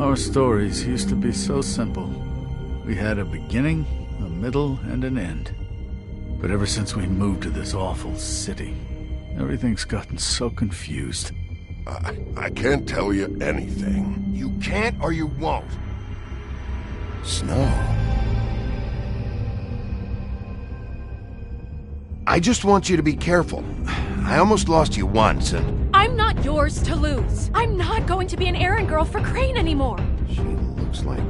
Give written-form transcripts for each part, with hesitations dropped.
Our stories used to be so simple. We had a beginning, a middle, and an end. But ever since we moved to this awful city, everything's gotten so confused. I can't tell you anything. You can't or you won't. Snow. I just want you to be careful. I almost lost you once, and... I'm not yours to lose. I'm not going to be an errand girl for Crane anymore. She looks like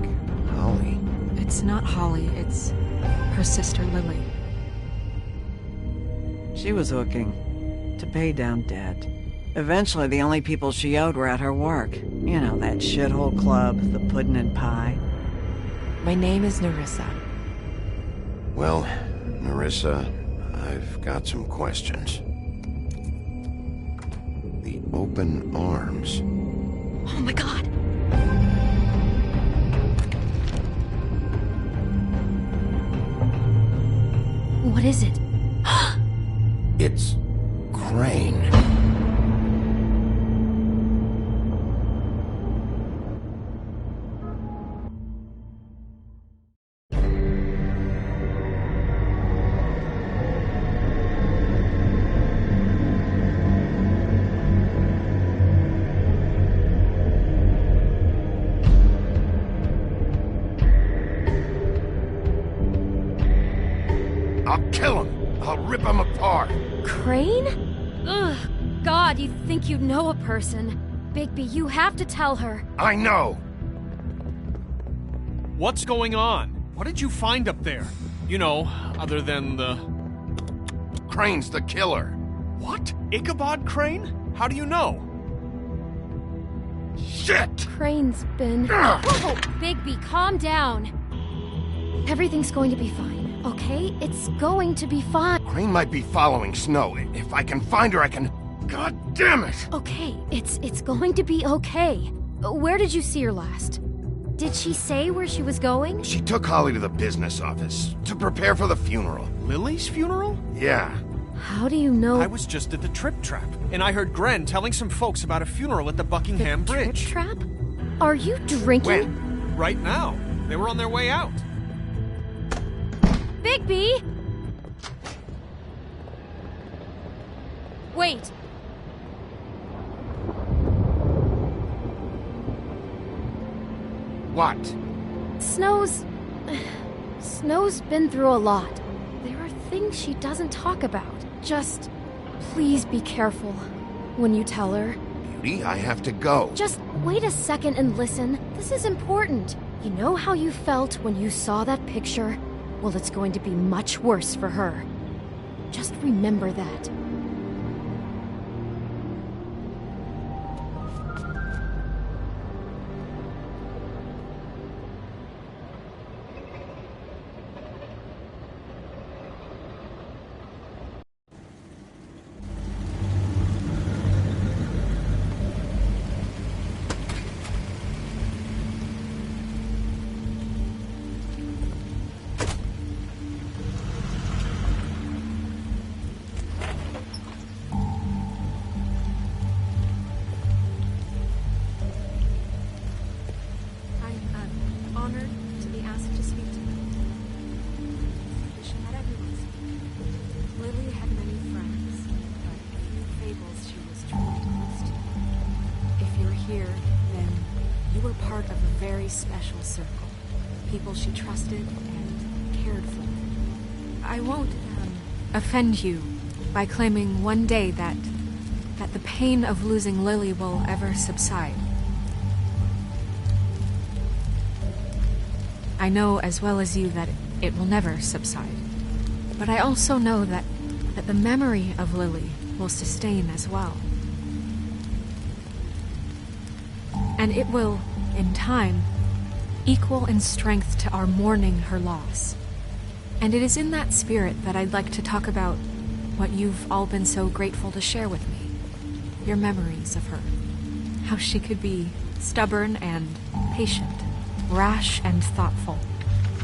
Holly. It's not Holly, it's her sister Lily. She was hooking to pay down debt. Eventually, the only people she owed were at her work. You know, that shithole club, the pudding and pie. My name is Nerissa. Well, Nerissa, I've got some questions. The open arms. Oh my god. What is it? It's Crane. I'll kill him. I'll rip him apart. Crane? Ugh, God, you'd think you'd know a person. Bigby, you have to tell her. I know. What's going on? What did you find up there? You know, other than the... Crane's the killer. What? Ichabod Crane? How do you know? Shit! Crane's been... Whoa, Bigby, calm down. Everything's going to be fine, okay? It's going to be fine. Crane might be following Snow. If I can find her, I can... God damn it! Okay, it's going to be okay. Where did you see her last? Did she say where she was going? She took Holly to the business office to prepare for the funeral. Lily's funeral? Yeah. How do you know? I was just at the Trip Trap, and I heard Gren telling some folks about a funeral at the Buckingham Bridge. Trip Trap? Are you drinking? When? Right now. They were on their way out. Bigby! Wait. What? Snow's been through a lot. There are things she doesn't talk about. Just please be careful when you tell her. Beauty, I have to go. Just wait a second and listen. This is important. You know how you felt when you saw that picture? Well, it's going to be much worse for her. Just remember that. Honored to be asked to speak to you. She had everyone's. Lily had many friends, but few fables she was truly close to. If you're here, then you were part of a very special circle. People she trusted and cared for. I won't offend you by claiming one day that the pain of losing Lily will ever subside. I know as well as you that it will never subside. But I also know that the memory of Lily will sustain as well. And it will, in time, equal in strength to our mourning her loss. And it is in that spirit that I'd like to talk about what you've all been so grateful to share with me. Your memories of her. How she could be stubborn and patient. Rash and thoughtful.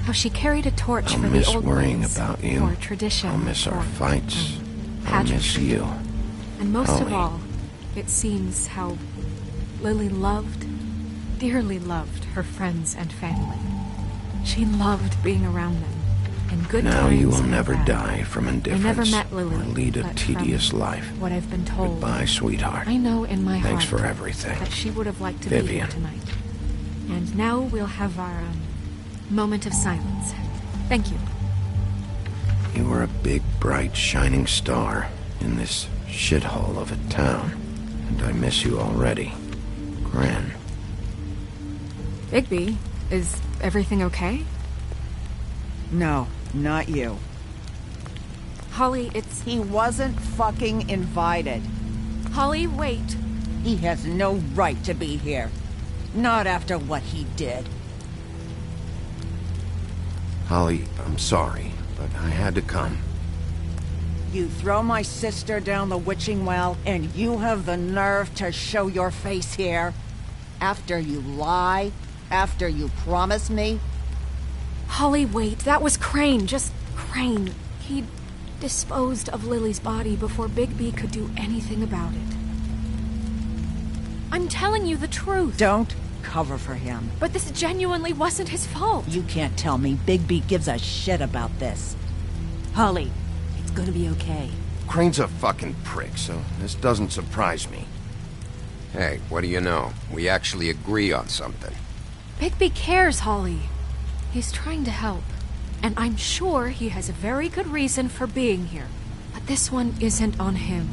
How she carried a torch for the old worrying ways, about you. for tradition. I'll miss our for fights. I'll miss pageantry. you. And most of Holly. all, it seems how Lily loved dearly loved her friends and family. She loved being around them. In good Now times you will and never bad. die from indifference. I never met Lily, or lead a but tedious from life. what I've been told, Goodbye, sweetheart. I know in my Thanks heart for everything. that she would have liked to be here Vivian. tonight. And now we'll have our moment of silence. Thank you. You were a big, bright, shining star in this shithole of a town. And I miss you already. Gran. Bigby, is everything okay? No, not you. Holly, it's... He wasn't fucking invited. Holly, wait. He has no right to be here. Not after what he did. Holly, I'm sorry, but I had to come. You throw my sister down the witching well, and you have the nerve to show your face here? After you lie? After you promise me? Holly, wait. That was Crane. Just Crane. He disposed of Lily's body before Bigby could do anything about it. I'm telling you the truth. Don't cover for him. But this genuinely wasn't his fault. You can't tell me Bigby gives a shit about this. Holly, it's gonna be okay. Crane's a fucking prick, so this doesn't surprise me. Hey, what do you know? We actually agree on something. Bigby cares, Holly. He's trying to help. And I'm sure he has a very good reason for being here. But this one isn't on him.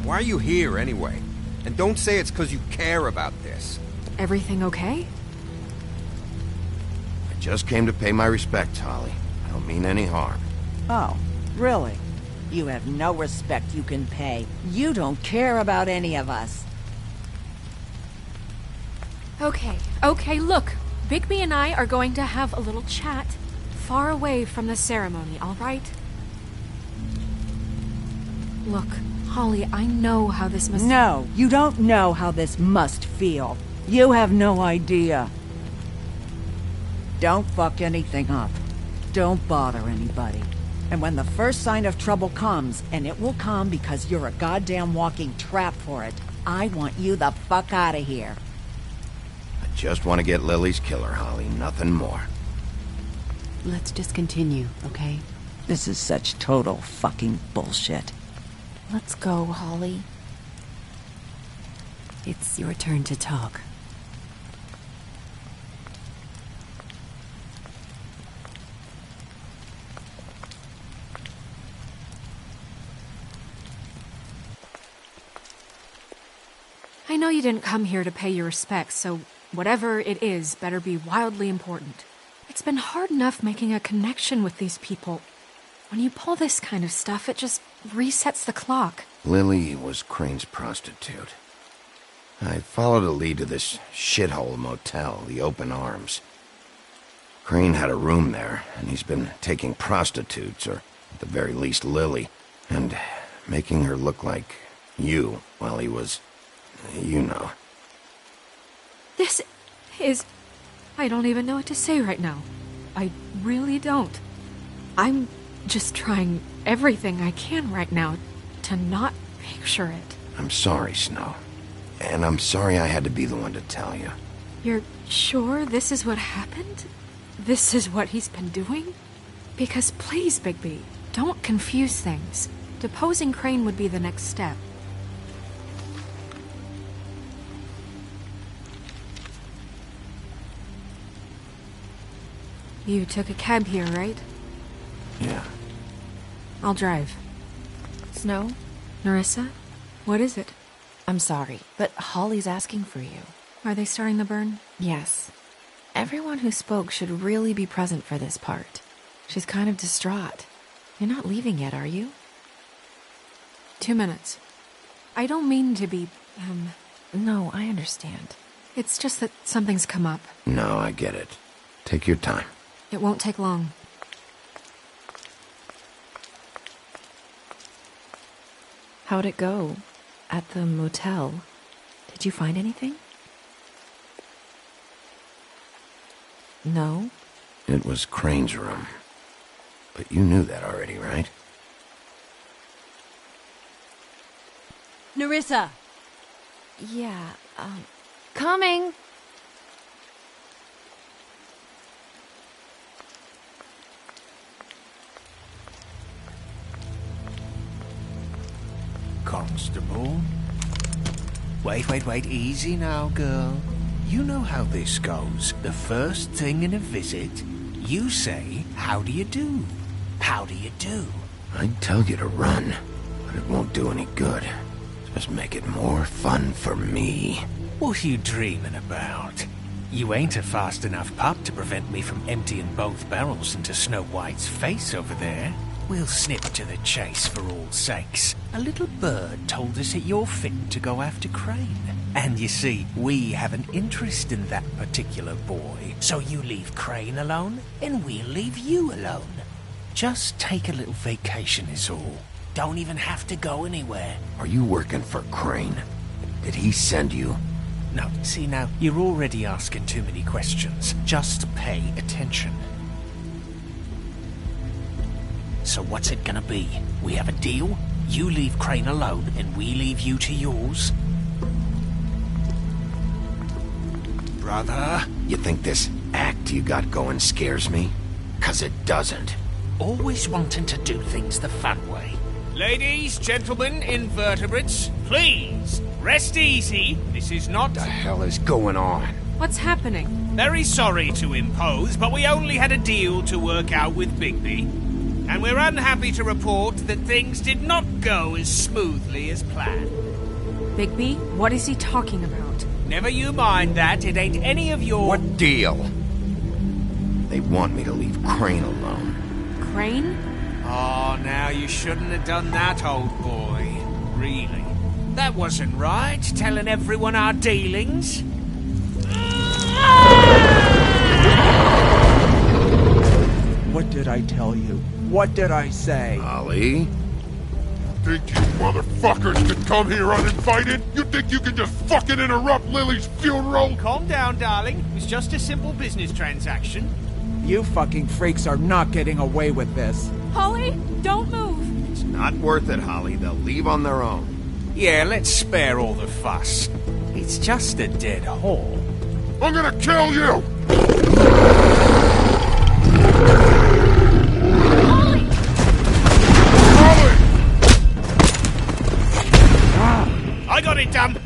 Why are you here, anyway? And don't say it's because you care about this. Everything okay? I just came to pay my respects, Holly. I don't mean any harm. Oh, really? You have no respect you can pay. You don't care about any of us. Okay, look. Bigby and I are going to have a little chat far away from the ceremony, all right? Look, Holly, I know how this must... No, you don't know how this must feel. You have no idea. Don't fuck anything up. Don't bother anybody. And when the first sign of trouble comes, and it will come because you're a goddamn walking trap for it, I want you the fuck out of here. I just want to get Lily's killer, Holly. Nothing more. Let's just continue, okay? This is such total fucking bullshit. Let's go, Holly. It's your turn to talk. I know you didn't come here to pay your respects, so whatever it is better be wildly important. It's been hard enough making a connection with these people. When you pull this kind of stuff, it just resets the clock. Lily was Crane's prostitute. I followed a lead to this shithole motel, the Open Arms. Crane had a room there, and he's been taking prostitutes, or at the very least Lily, and making her look like you while he was, you know. This is... I don't even know what to say right now. I really don't. I'm just trying everything I can right now to not picture it. I'm sorry, Snow. And I'm sorry I had to be the one to tell you. You're sure this is what happened? This is what he's been doing? Because please, Bigby, don't confuse things. Deposing Crane would be the next step. You took a cab here, right? Yeah. I'll drive. Snow? Nerissa? What is it? I'm sorry, but Holly's asking for you. Are they starting the burn? Yes. Everyone who spoke should really be present for this part. She's kind of distraught. You're not leaving yet, are you? 2 minutes. I don't mean to be, No, I understand. It's just that something's come up. No, I get it. Take your time. It won't take long. How'd it go? At the motel? Did you find anything? No? It was Crane's room. But you knew that already, right? Nerissa! Yeah, Coming. Constable? Wait, easy now, girl. You know how this goes. The first thing in a visit, you say, how do you do? How do you do? I'd tell you to run, but it won't do any good. Just make it more fun for me. What are you dreaming about? You ain't a fast enough pup to prevent me from emptying both barrels into Snow White's face over there. We'll snip to the chase for all sakes. A little bird told us that you're fit to go after Crane. And you see, we have an interest in that particular boy. So you leave Crane alone, and we'll leave you alone. Just take a little vacation is all. Don't even have to go anywhere. Are you working for Crane? Did he send you? No, see now, you're already asking too many questions. Just pay attention. So what's it gonna be? We have a deal? You leave Crane alone, and we leave you to yours? Brother? You think this act you got going scares me? 'Cause it doesn't. Always wanting to do things the fun way. Ladies, gentlemen, invertebrates, please, rest easy. This is not... What the hell is going on? What's happening? Very sorry to impose, but we only had a deal to work out with Bigby. And we're unhappy to report that things did not go as smoothly as planned. Bigby, what is he talking about? Never you mind that, it ain't any of your... What deal? They want me to leave Crane alone. Crane? Oh, now you shouldn't have done that, old boy. Really. That wasn't right, telling everyone our dealings. What did I tell you? What did I say? Holly? Think you motherfuckers could come here uninvited? You think you can just fucking interrupt Lily's funeral? Calm down, darling. It was just a simple business transaction. You fucking freaks are not getting away with this. Holly, don't move! It's not worth it, Holly. They'll leave on their own. Yeah, let's spare all the fuss. It's just a dead hole. I'm gonna kill you! Holly! Holly! I got it done.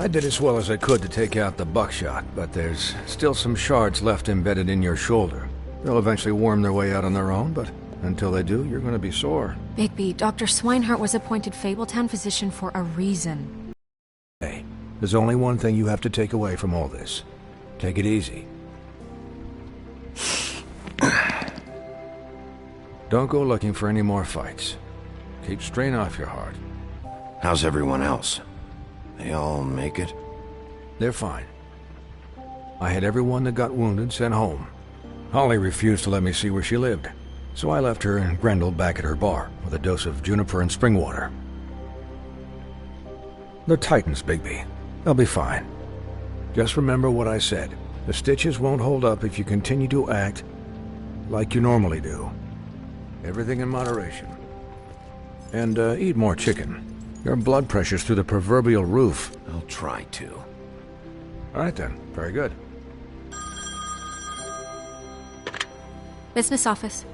I did as well as I could to take out the buckshot, but there's still some shards left embedded in your shoulder. They'll eventually worm their way out on their own, but until they do, you're gonna be sore. Bigby, Dr. Swinehart was appointed Fabletown physician for a reason. Hey, there's only one thing you have to take away from all this. Take it easy. Don't go looking for any more fights. Keep strain off your heart. How's everyone else? They all make it? They're fine. I had everyone that got wounded sent home. Holly refused to let me see where she lived, So I left her and Grendel back at her bar with a dose of juniper and spring water. They're Titans, Bigby. They'll be fine. Just remember what I said. The stitches won't hold up if you continue to act like you normally do. Everything in moderation. And eat more chicken. Your blood pressure's through the proverbial roof. I'll try to. All right then. Very good. Business office.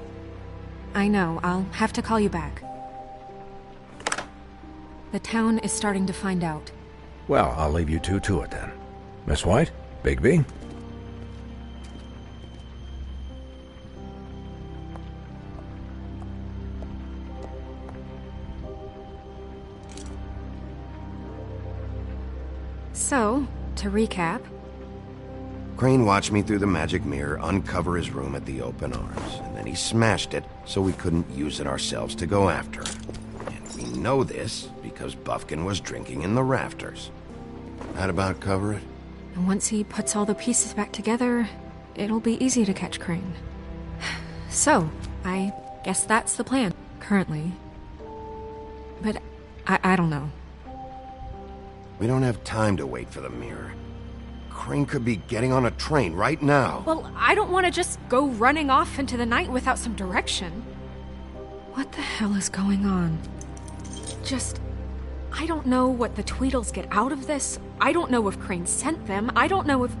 I know, I'll have to call you back. The town is starting to find out. Well, I'll leave you two to it then. Miss White? Bigby? So, to recap... Crane watched me through the magic mirror uncover his room at the open arms, and then he smashed it so we couldn't use it ourselves to go after him. And we know this because Buffkin was drinking in the rafters. That about cover it? And once he puts all the pieces back together, it'll be easy to catch Crane. So, I guess that's the plan, currently. But I don't know. We don't have time to wait for the mirror. Crane could be getting on a train right now. Well, I don't want to just go running off into the night without some direction. What the hell is going on? I don't know what the Tweedles get out of this. I don't know if Crane sent them. I don't know if...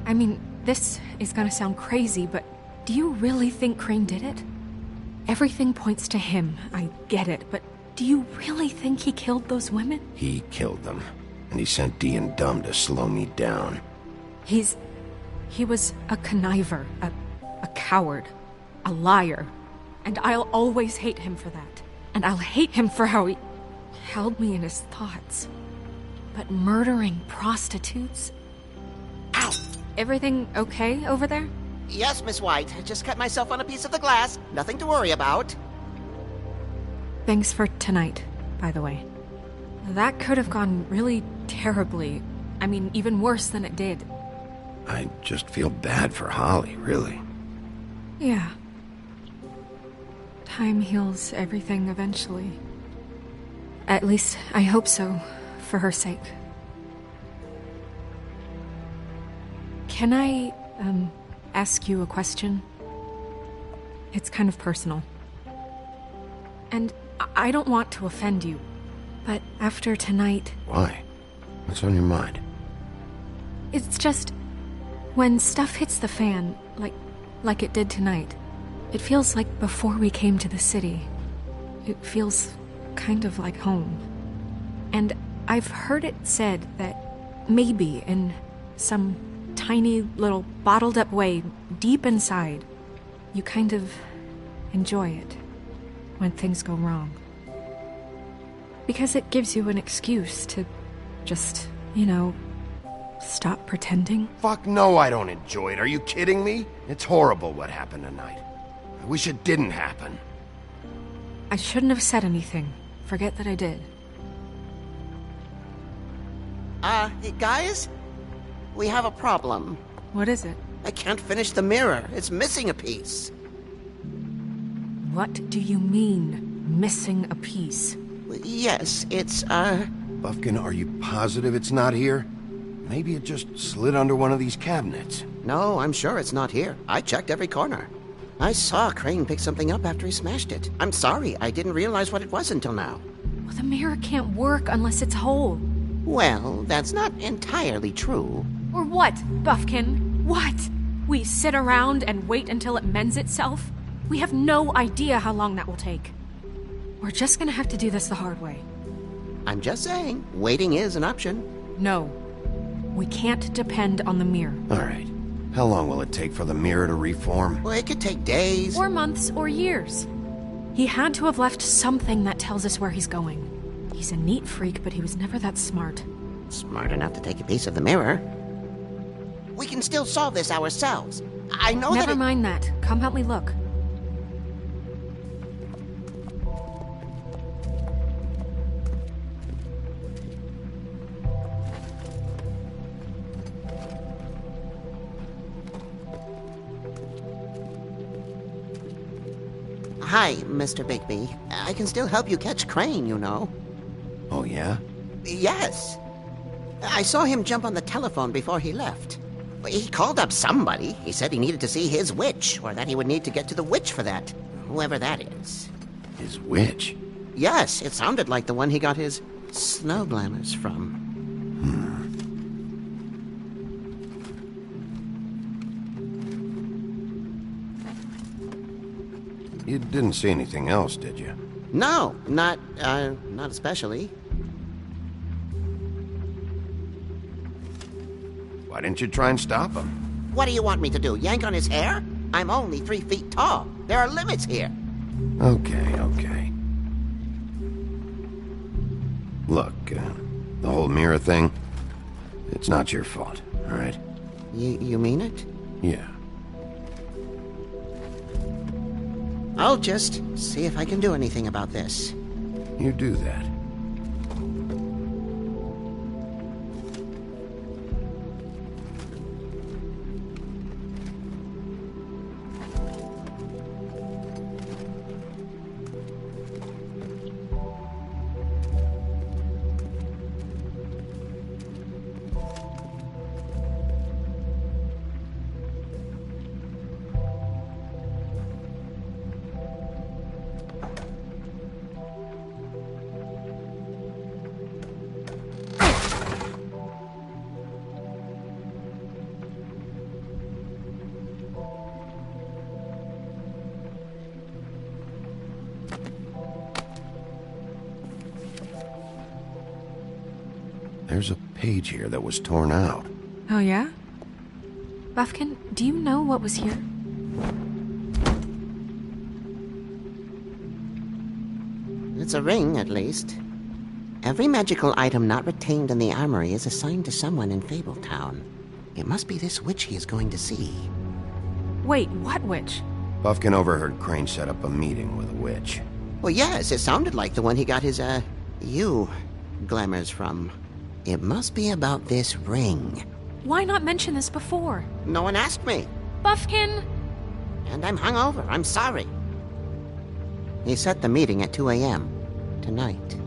I mean, this is gonna sound crazy, but do you really think Crane did it? Everything points to him, I get it, but do you really think he killed those women? He killed them, and he sent Dee and Dumb to slow me down. He was a conniver, a coward, a liar, and I'll always hate him for that. And I'll hate him for how he held me in his thoughts. But murdering prostitutes? Ow! Everything okay over there? Yes, Miss White. I just cut myself on a piece of the glass. Nothing to worry about. Thanks for tonight, by the way. That could have gone really terribly. I mean, even worse than it did. I just feel bad for Holly, really. Yeah. Time heals everything eventually. At least, I hope so, for her sake. Can I, ask you a question? It's kind of personal. And I don't want to offend you, but after tonight... Why? What's on your mind? It's just... when stuff hits the fan, like it did tonight, it feels like before we came to the city. It feels kind of like home. And I've heard it said that maybe in some tiny little bottled up way deep inside, you kind of enjoy it when things go wrong. Because it gives you an excuse to just, stop pretending. Fuck no, I don't enjoy it. Are you kidding me? It's horrible what happened tonight. I wish it didn't happen. I shouldn't have said anything. Forget that I did. Hey, guys? We have a problem. What is it? I can't finish the mirror. It's missing a piece. What do you mean, missing a piece? Yes, it's, Buffkin, are you positive it's not here? Maybe it just slid under one of these cabinets. No, I'm sure it's not here. I checked every corner. I saw Crane pick something up after he smashed it. I'm sorry, I didn't realize what it was until now. Well, the mirror can't work unless it's whole. Well, that's not entirely true. Or what, Buffkin? What? We sit around and wait until it mends itself? We have no idea how long that will take. We're just gonna have to do this the hard way. I'm just saying, waiting is an option. No. We can't depend on the mirror. All right. How long will it take for the mirror to reform? Well, it could take days. Or months, or years. He had to have left something that tells us where he's going. He's a neat freak, but he was never that smart. Smart enough to take a piece of the mirror. We can still solve this ourselves. I know Never mind that. Come help me look. Hi, Mr. Bigby. I can still help you catch Crane, you know. Oh, yeah? Yes. I saw him jump on the telephone before he left. He called up somebody. He said he needed to see his witch, or that he would need to get to the witch for that. Whoever that is. His witch? Yes, it sounded like the one he got his snow glamours from. You didn't see anything else, did you? No, not especially. Why didn't you try and stop him? What do you want me to do, yank on his hair? I'm only 3 feet tall. There are limits here. Okay. Look, the whole mirror thing, it's not your fault, all right? You mean it? Yeah. I'll just see if I can do anything about this. You do that. There's a page here that was torn out. Oh, yeah? Buffkin, do you know what was here? It's a ring, at least. Every magical item not retained in the armory is assigned to someone in Fabletown. It must be this witch he is going to see. Wait, what witch? Buffkin overheard Crane set up a meeting with a witch. Well, yes, it sounded like the one he got his, glamours from. It must be about this ring. Why not mention this before? No one asked me. Buffkin! And I'm hungover. I'm sorry. He set the meeting at 2 a.m. tonight.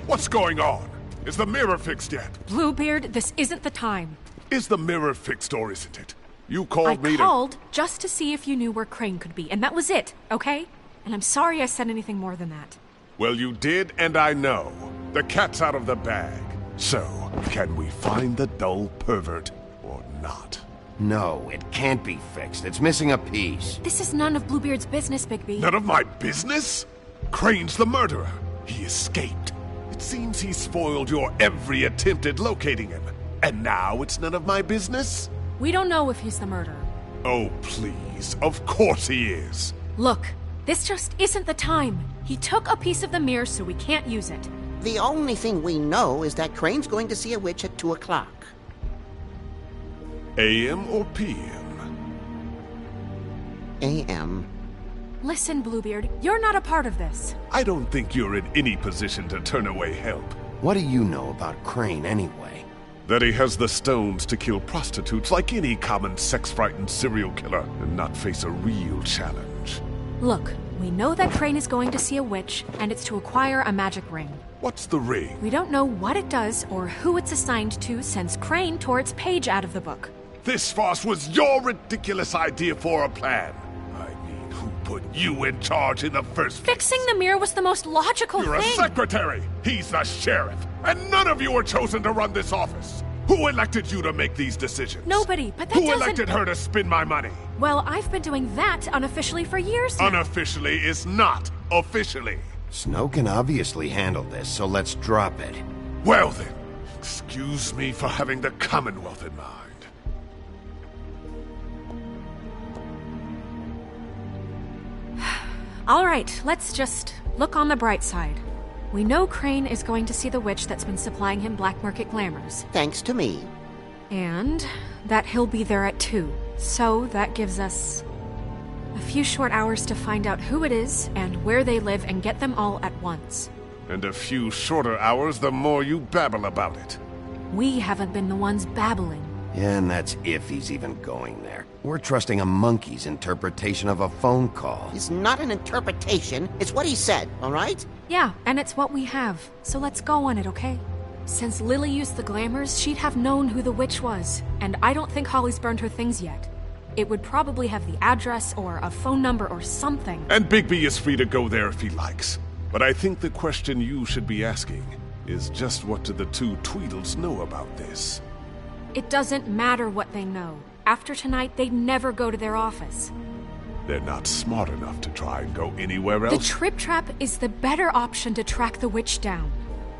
What's going on? Is the mirror fixed yet? Bluebeard, this isn't the time. Is the mirror fixed or isn't it? You called me I called just to see if you knew where Crane could be, and that was it, okay? And I'm sorry I said anything more than that. Well, you did, and I know. The cat's out of the bag. So, can we find the dull pervert or not? No, it can't be fixed. It's missing a piece. This is none of Bluebeard's business, Bigby. None of my business? Crane's the murderer. He escaped. It seems he spoiled your every attempt at locating him. And now it's none of my business? We don't know if he's the murderer. Oh, please. Of course he is. Look, this just isn't the time. He took a piece of the mirror, so we can't use it. The only thing we know is that Crane's going to see a witch at 2 o'clock. AM or PM? AM. Listen, Bluebeard, you're not a part of this. I don't think you're in any position to turn away help. What do you know about Crane, anyway? That he has the stones to kill prostitutes like any common sex-frightened serial killer and not face a real challenge. Look, we know that Crane is going to see a witch, and it's to acquire a magic ring. What's the ring? We don't know what it does or who it's assigned to since Crane tore its page out of the book. This farce was your ridiculous idea for a plan. I mean, who put you in charge in the first place? Fixing the mirror was the most logical You're thing. a secretary. He's the sheriff. And none of you were chosen to run this office. Who elected you to make these decisions? Nobody, but that Who elected her to spend my money? Well, I've been doing that unofficially for years now. Unofficially is not officially. Snow can obviously handle this, so let's drop it. Well then, excuse me for having the Commonwealth in mind. All right, let's just look on the bright side. We know Crane is going to see the witch that's been supplying him black market glamours. Thanks to me. And that he'll be there at 2. So that gives us a few short hours to find out who it is and where they live and get them all at once. And a few shorter hours the more you babble about it. We haven't been the ones babbling. Yeah, and that's if he's even going there. We're trusting a monkey's interpretation of a phone call. It's not an interpretation. It's what he said, all right? Yeah, and it's what we have. So let's go on it, okay? Since Lily used the glamours, she'd have known who the witch was. And I don't think Holly's burned her things yet. It would probably have the address or a phone number or something. And Bigby is free to go there if he likes. But I think the question you should be asking is just what do the two Tweedles know about this? It doesn't matter what they know. After tonight, they'd never go to their office. They're not smart enough to try and go anywhere else. The Trip Trap is the better option to track the witch down.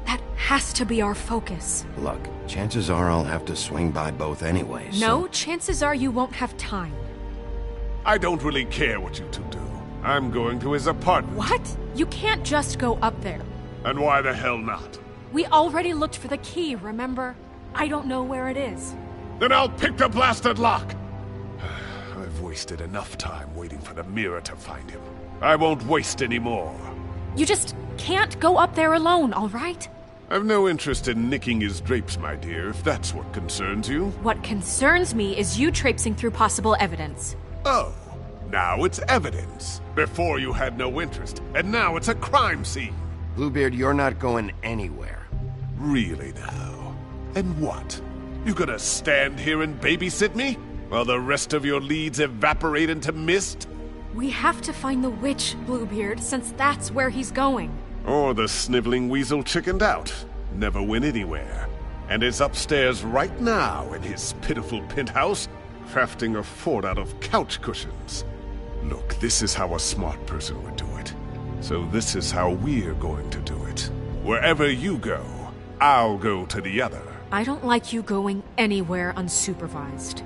That has to be our focus. Look, chances are I'll have to swing by both anyways. No, chances are you won't have time. I don't really care what you two do. I'm going to his apartment. What? You can't just go up there. And why the hell not? We already looked for the key, remember? I don't know where it is. Then I'll pick the blasted lock! I've wasted enough time waiting for the mirror to find him. I won't waste any more. You just can't go up there alone, all right? I've no interest in nicking his drapes, my dear, if that's what concerns you. What concerns me is you traipsing through possible evidence. Oh, now it's evidence. Before you had no interest, and now it's a crime scene. Bluebeard, you're not going anywhere. Really now? And what? You gonna stand here and babysit me? While the rest of your leads evaporate into mist? We have to find the witch, Bluebeard, since that's where he's going. Or the sniveling weasel chickened out. Never went anywhere. And is upstairs right now in his pitiful penthouse, crafting a fort out of couch cushions. Look, this is how a smart person would do it. So this is how we're going to do it. Wherever you go, I'll go to the other. I don't like you going anywhere unsupervised.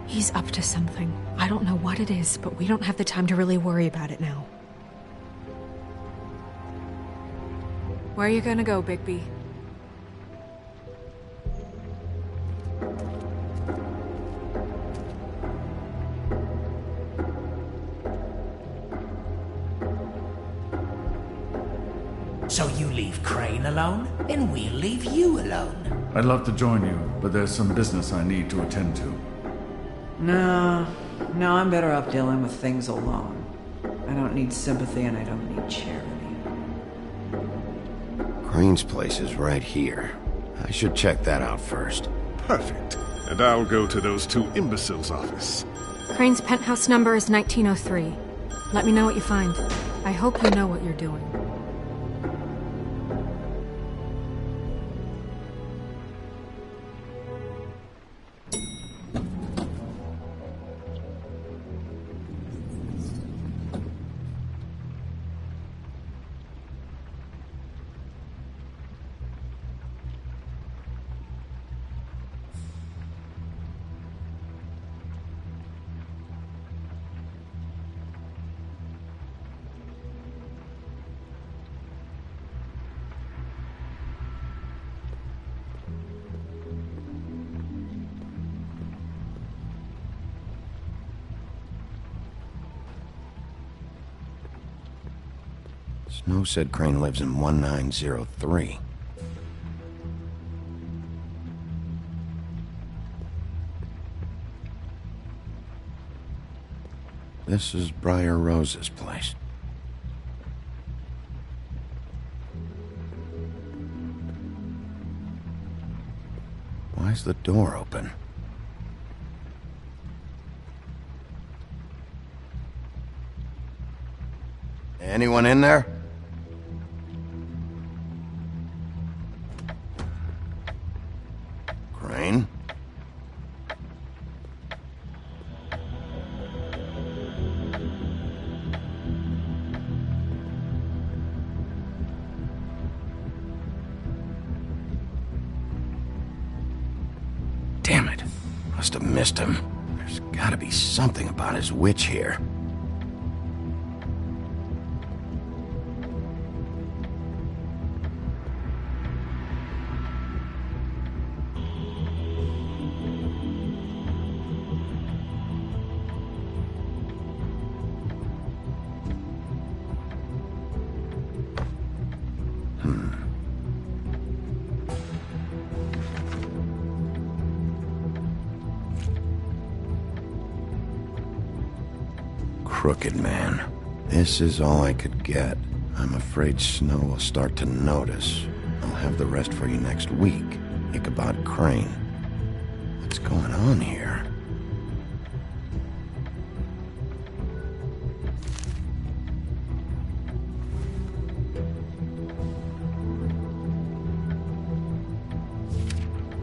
He's up to something. I don't know what it is, but we don't have the time to really worry about it now. Where are you gonna go, Bigby? So you leave Crane alone, and we'll leave you alone. I'd love to join you, but there's some business I need to attend to. No, I'm better off dealing with things alone. I don't need sympathy and I don't need charity. Crane's place is right here. I should check that out first. Perfect. And I'll go to those two imbeciles' office. Crane's penthouse number is 1903. Let me know what you find. I hope you know what you're doing. Snow said Crane lives in 1903. This is Briar Rose's place. Why's the door open? Anyone in there? Crane? Damn it. Must have missed him. There's gotta be something about his witch here. crooked man. This is all I could get. I'm afraid Snow will start to notice. I'll have the rest for you next week. Ichabod Crane. What's going on here?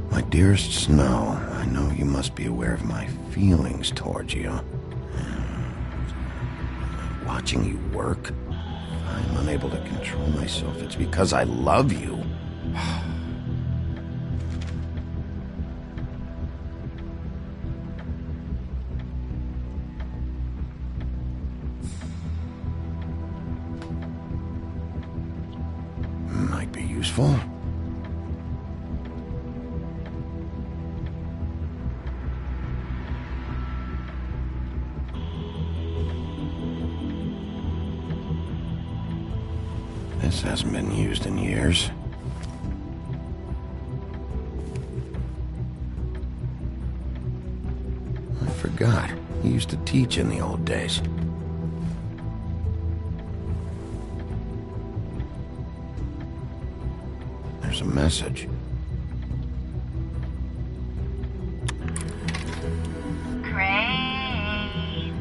My dearest Snow, I know you must be aware of my feelings towards you. Watching you work, I'm unable to control myself. It's because I love you. Might be useful. This hasn't been used in years. I forgot. He used to teach in the old days. There's a message. Crane.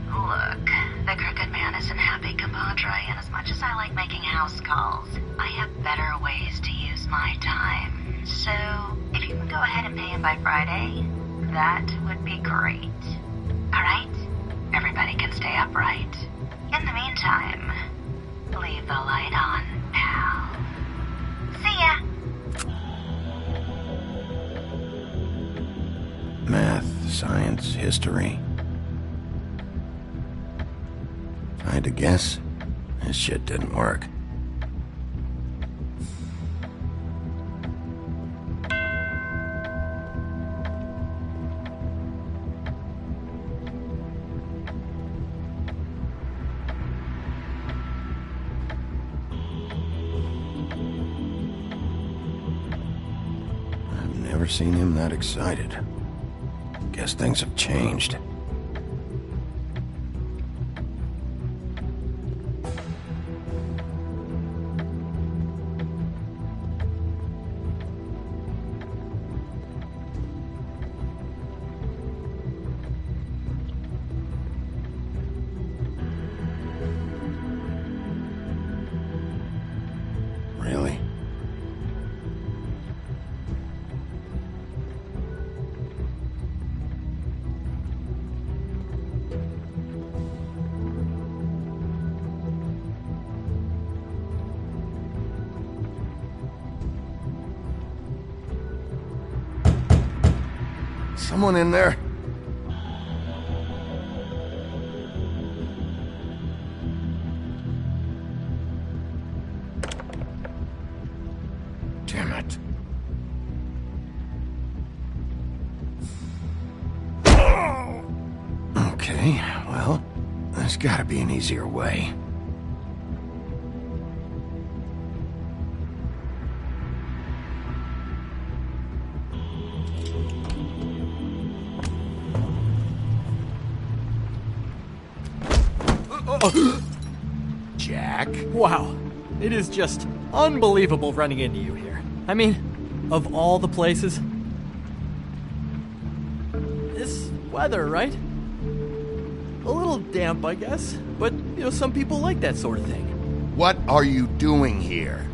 Look, the crooked man isn't happy, compadre, and as much as I like making house calls, I have better ways to use my time. So, if you can go ahead and pay him by Friday, that would be great. Alright? Everybody can stay upright. In the meantime, leave the light on, pal. See ya! Math, science, history. If I had to guess, this shit didn't work. I've never seen him that excited. Guess things have changed. Really? Someone in there? Damn it. Okay, well, there's gotta be an easier way. Jack? Wow, it is just unbelievable running into you here. I mean, of all the places. This weather, right? A little damp, I guess, but, some people like that sort of thing. What are you doing here?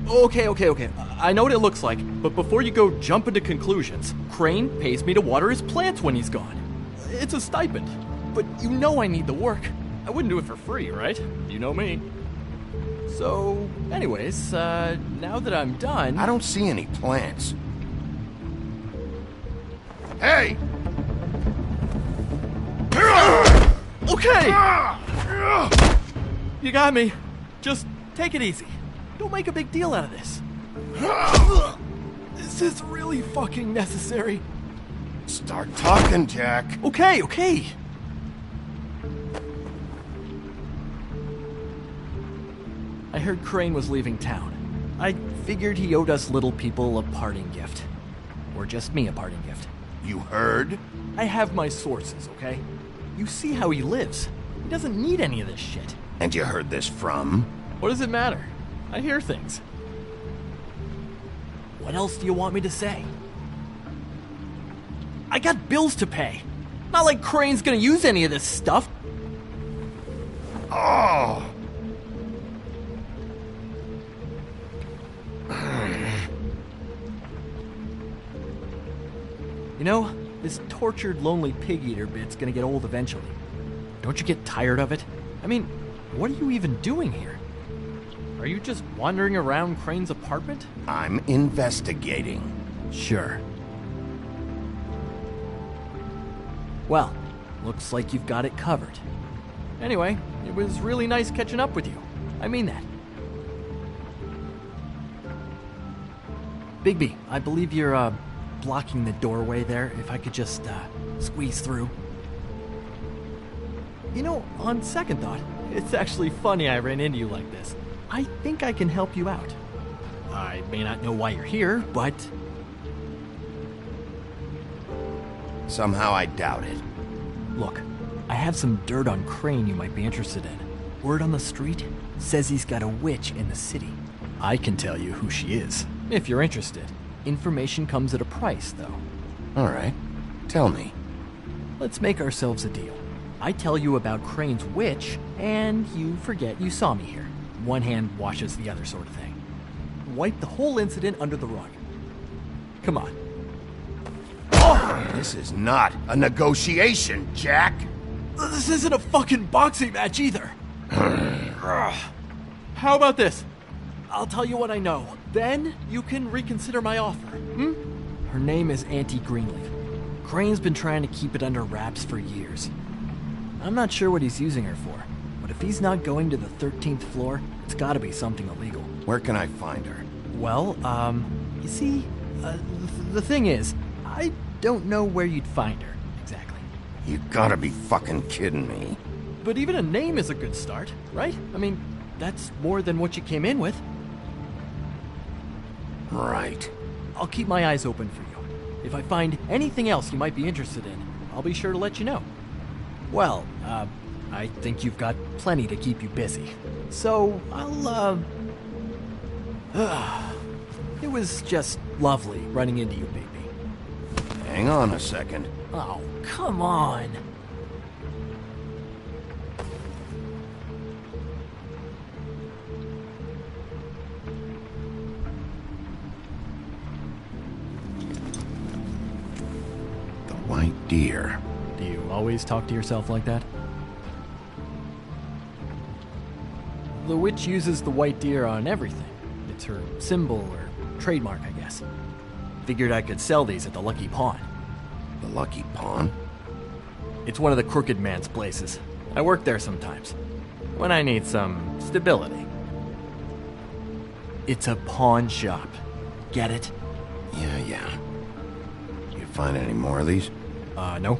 Okay. I know what it looks like, but before you go jumping to conclusions, Crane pays me to water his plants when he's gone. It's a stipend, but I need the work. I wouldn't do it for free, right? You know me. So, anyways, now that I'm done... I don't see any plants. Hey! Okay! You got me. Just take it easy. Don't make a big deal out of this. This is really fucking necessary. Start talking, Jack. Okay. I heard Crane was leaving town. I figured he owed us little people a parting gift. Or just me a parting gift. You heard? I have my sources, okay? You see how he lives. He doesn't need any of this shit. And you heard this from? What does it matter? I hear things. What else do you want me to say? I got bills to pay. Not like Crane's gonna use any of this stuff. Oh! You know, this tortured, lonely pig-eater bit's gonna get old eventually. Don't you get tired of it? I mean, what are you even doing here? Are you just wandering around Crane's apartment? I'm investigating. Sure. Well, looks like you've got it covered. Anyway, it was really nice catching up with you. I mean that. Bigby, I believe you're, blocking the doorway there. If I could just, squeeze through. You know, on second thought, it's actually funny I ran into you like this. I think I can help you out. I may not know why you're here, but... Somehow I doubt it. Look, I have some dirt on Crane you might be interested in. Word on the street says he's got a witch in the city. I can tell you who she is, if you're interested. Information comes at a price, though. All right. Tell me. Let's make ourselves a deal. I tell you about Crane's witch, and you forget you saw me here. One hand washes the other sort of thing. Wipe the whole incident under the rug. Come on. This is not a negotiation, Jack. This isn't a fucking boxing match either. How about this? I'll tell you what I know. Then you can reconsider my offer. Her name is Auntie Greenleaf. Crane's been trying to keep it under wraps for years. I'm not sure what he's using her for, but if he's not going to the 13th floor, it's gotta be something illegal. Where can I find her? Well, you see, the thing is, I don't know where you'd find her, exactly. You gotta be fucking kidding me. But even a name is a good start, right? I mean, that's more than what you came in with. Right. I'll keep my eyes open for you. If I find anything else you might be interested in, I'll be sure to let you know. Well, I think you've got plenty to keep you busy. So, I'll, it was just lovely running into you, baby. Hang on a second. Oh, come on. The white deer. Do you always talk to yourself like that? The witch uses the white deer on everything. It's her symbol or trademark, I guess. Figured I could sell these at the Lucky Pawn. The Lucky Pawn? It's one of the crooked man's places. I work there sometimes, when I need some stability. It's a pawn shop. Get it? Yeah. You find any more of these? No.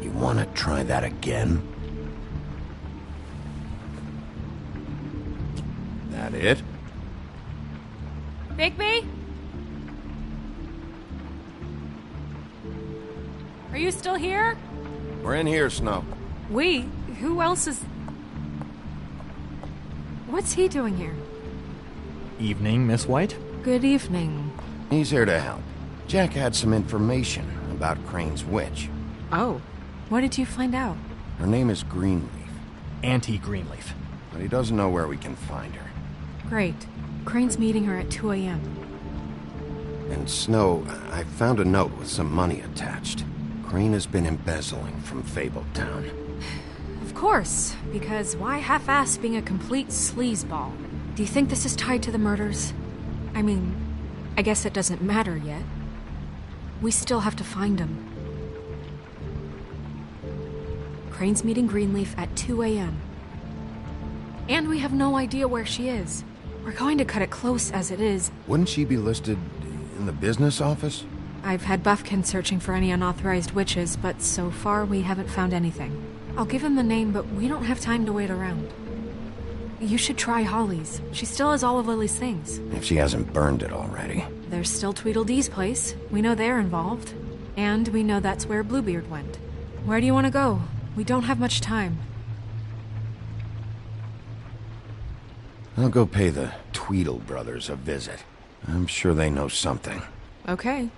You want to try that again? That it? Bigby? Are you still here? We're in here, Snow. We? Who else is... What's he doing here? Evening, Miss White. Good evening. He's here to help. Jack had some information about Crane's witch. Oh. What did you find out? Her name is Greenleaf. Auntie Greenleaf. But he doesn't know where we can find her. Great. Crane's meeting her at 2 a.m. And Snow, I found a note with some money attached. Crane has been embezzling from Fabletown. Of course, because why half-ass being a complete sleazeball? Do you think this is tied to the murders? I mean, I guess it doesn't matter yet. We still have to find him. Crane's meeting Greenleaf at 2 a.m. And we have no idea where she is. We're going to cut it close as it is. Wouldn't she be listed in the business office? I've had Buffkin searching for any unauthorized witches, but so far we haven't found anything. I'll give him the name, but we don't have time to wait around. You should try Holly's. She still has all of Lily's things. If she hasn't burned it already. There's still Tweedledee's place. We know they're involved. And we know that's where Bluebeard went. Where do you want to go? We don't have much time. I'll go pay the Tweedle brothers a visit. I'm sure they know something. Okay.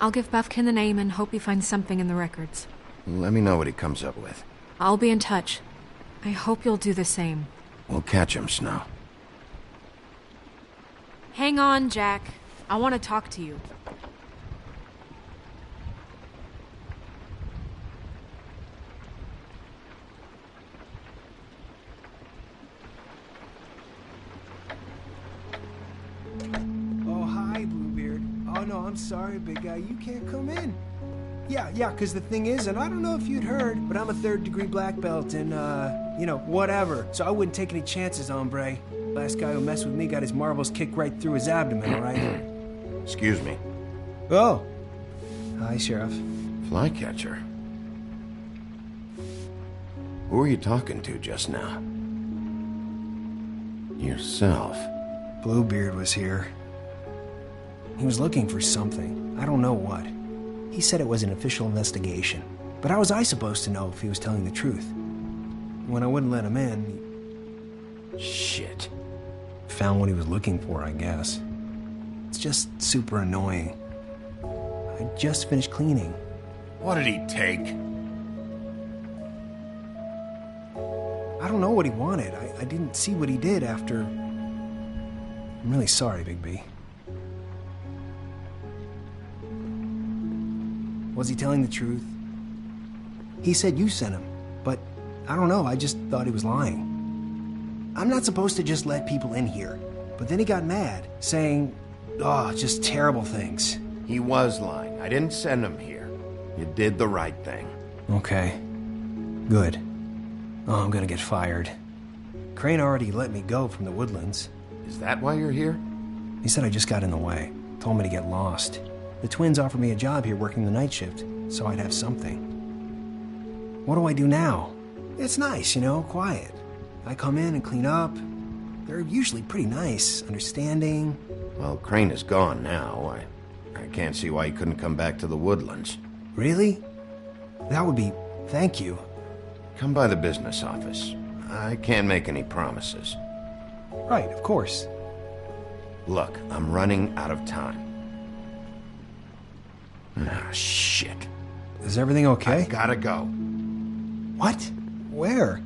I'll give Buffkin the name and hope he finds something in the records. Let me know what he comes up with. I'll be in touch. I hope you'll do the same. We'll catch him, Snow. Hang on, Jack. I want to talk to you. Oh, hi, Bluebeard. Oh, no, I'm sorry, big guy. You can't come in. Yeah, because the thing is, and I don't know if you'd heard, but I'm a third-degree black belt and, whatever. So I wouldn't take any chances, hombre. Last guy who messed with me got his marbles kicked right through his abdomen, all right? Excuse me. Oh. Hi, Sheriff. Flycatcher. Who were you talking to just now? Yourself. Bluebeard was here. He was looking for something. I don't know what. He said it was an official investigation. But how was I supposed to know if he was telling the truth? When I wouldn't let him in... Shit. Found what he was looking for, I guess. It's just super annoying. I just finished cleaning. What did he take? I don't know what he wanted. I didn't see what he did after... I'm really sorry, Big B. Was he telling the truth? He said you sent him, but I don't know, I just thought he was lying. I'm not supposed to just let people in here, but then he got mad, saying, just terrible things. He was lying. I didn't send him here. You did the right thing. Okay. Good. Oh, I'm gonna get fired. Crane already let me go from the Woodlands. Is that why you're here? He said I just got in the way. Told me to get lost. The twins offered me a job here working the night shift, so I'd have something. What do I do now? It's nice, quiet. I come in and clean up. They're usually pretty nice, understanding. Well, Crane is gone now. I can't see why he couldn't come back to the Woodlands. Really? That would be... thank you. Come by the business office. I can't make any promises. Right, of course. Look, I'm running out of time. Ah, shit. Is everything okay? I gotta go. What? Where?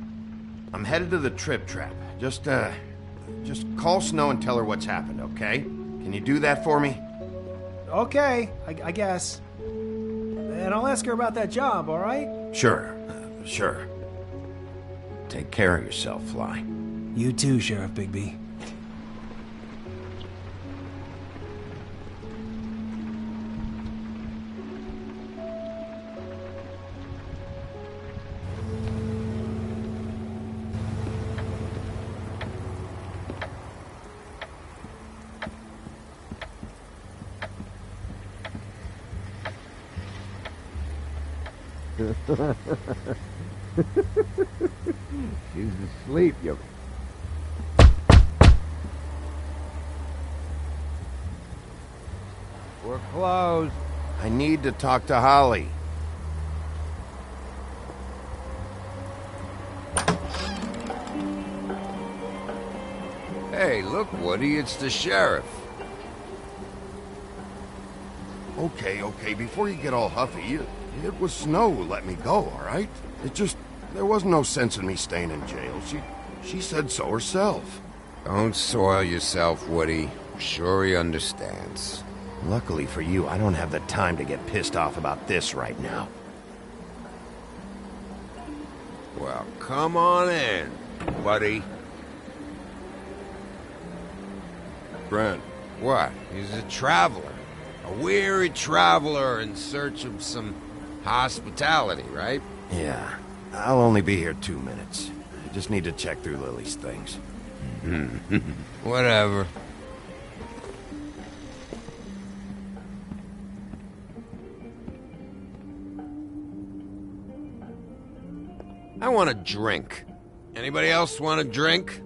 I'm headed to the Trip Trap. Just call Snow and tell her what's happened, okay? Can you do that for me? Okay, I guess. And I'll ask her about that job, all right? Sure. Take care of yourself, Fly. You too, Sheriff Bigby. She's asleep, you... We're closed. I need to talk to Holly. Hey, look, Woody, it's the sheriff. Okay, before you get all huffy, it was Snow who let me go, all right? There was no sense in me staying in jail. She said so herself. Don't soil yourself, Woody. I'm sure he understands. Luckily for you, I don't have the time to get pissed off about this right now. Well, come on in, buddy. Brent. What? He's a traveler. A weary traveler in search of some hospitality, right? Yeah. I'll only be here 2 minutes. I just need to check through Lily's things. Whatever. I want a drink. Anybody else want a drink?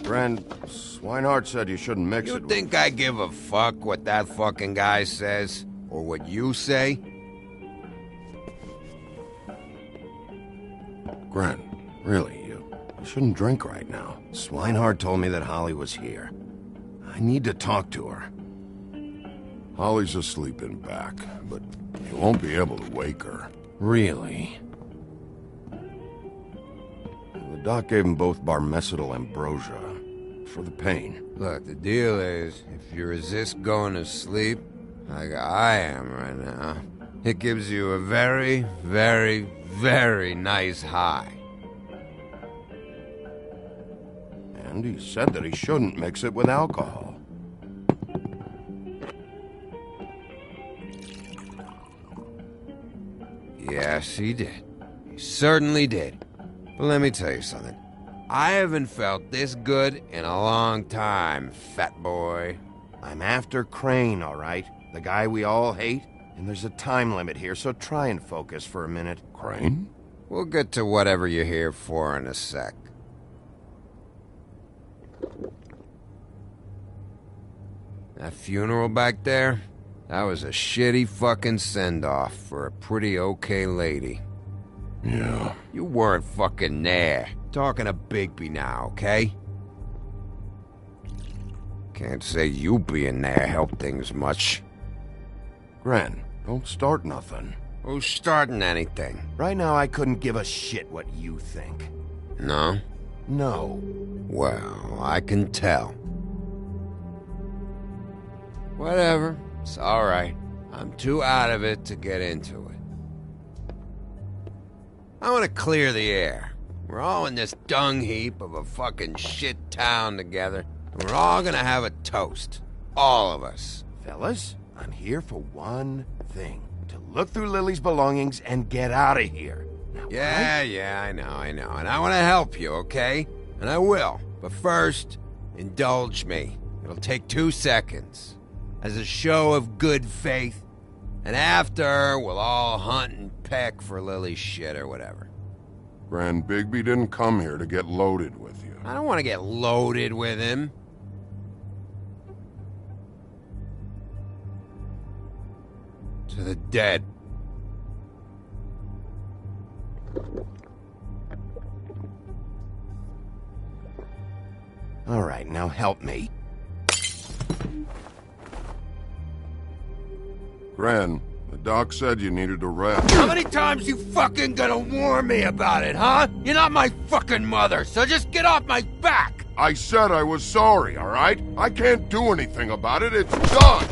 Gren, Swinehart said you shouldn't mix it You with... think I give a fuck what that fucking guy says? Or what you say? Gren, really, you shouldn't drink right now. Swinehart told me that Holly was here. I need to talk to her. Holly's asleep in back, but you won't be able to wake her. Really? The doc gave them both Barmecidal ambrosia for the pain. Look, the deal is, if you resist going to sleep, like I am right now, it gives you a very, very, very nice high. And he said that he shouldn't mix it with alcohol. Yes, he did. He certainly did. But let me tell you something. I haven't felt this good in a long time, fat boy. I'm after Crane, all right? The guy we all hate? And there's a time limit here, so try and focus for a minute. Crane? We'll get to whatever you're here for in a sec. That funeral back there? That was a shitty fucking send-off for a pretty okay lady. Yeah. You weren't fucking there. Talking to Bigby now, okay? Can't say you being there helped things much. Gren, don't start nothing. Who's starting anything? Right now, I couldn't give a shit what you think. No? No. Well, I can tell. Whatever. It's alright. I'm too out of it to get into it. I want to clear the air. We're all in this dung heap of a fucking shit town together, and we're all gonna have a toast. All of us. Fellas, I'm here for one thing. To look through Lily's belongings and get out of here. Now, Yeah, I know. And I want to help you, okay? And I will. But first, indulge me. It'll take 2 seconds. As a show of good faith. And after, we'll all hunt and peck for Lily's shit or whatever. Grand Bigby didn't come here to get loaded with you. I don't want to get loaded with him. To the dead. All right, now help me. Gran, the doc said you needed a rest. How many times you fucking gonna warn me about it, huh? You're not my fucking mother, so just get off my back! I said I was sorry, all right? I can't do anything about it. It's done!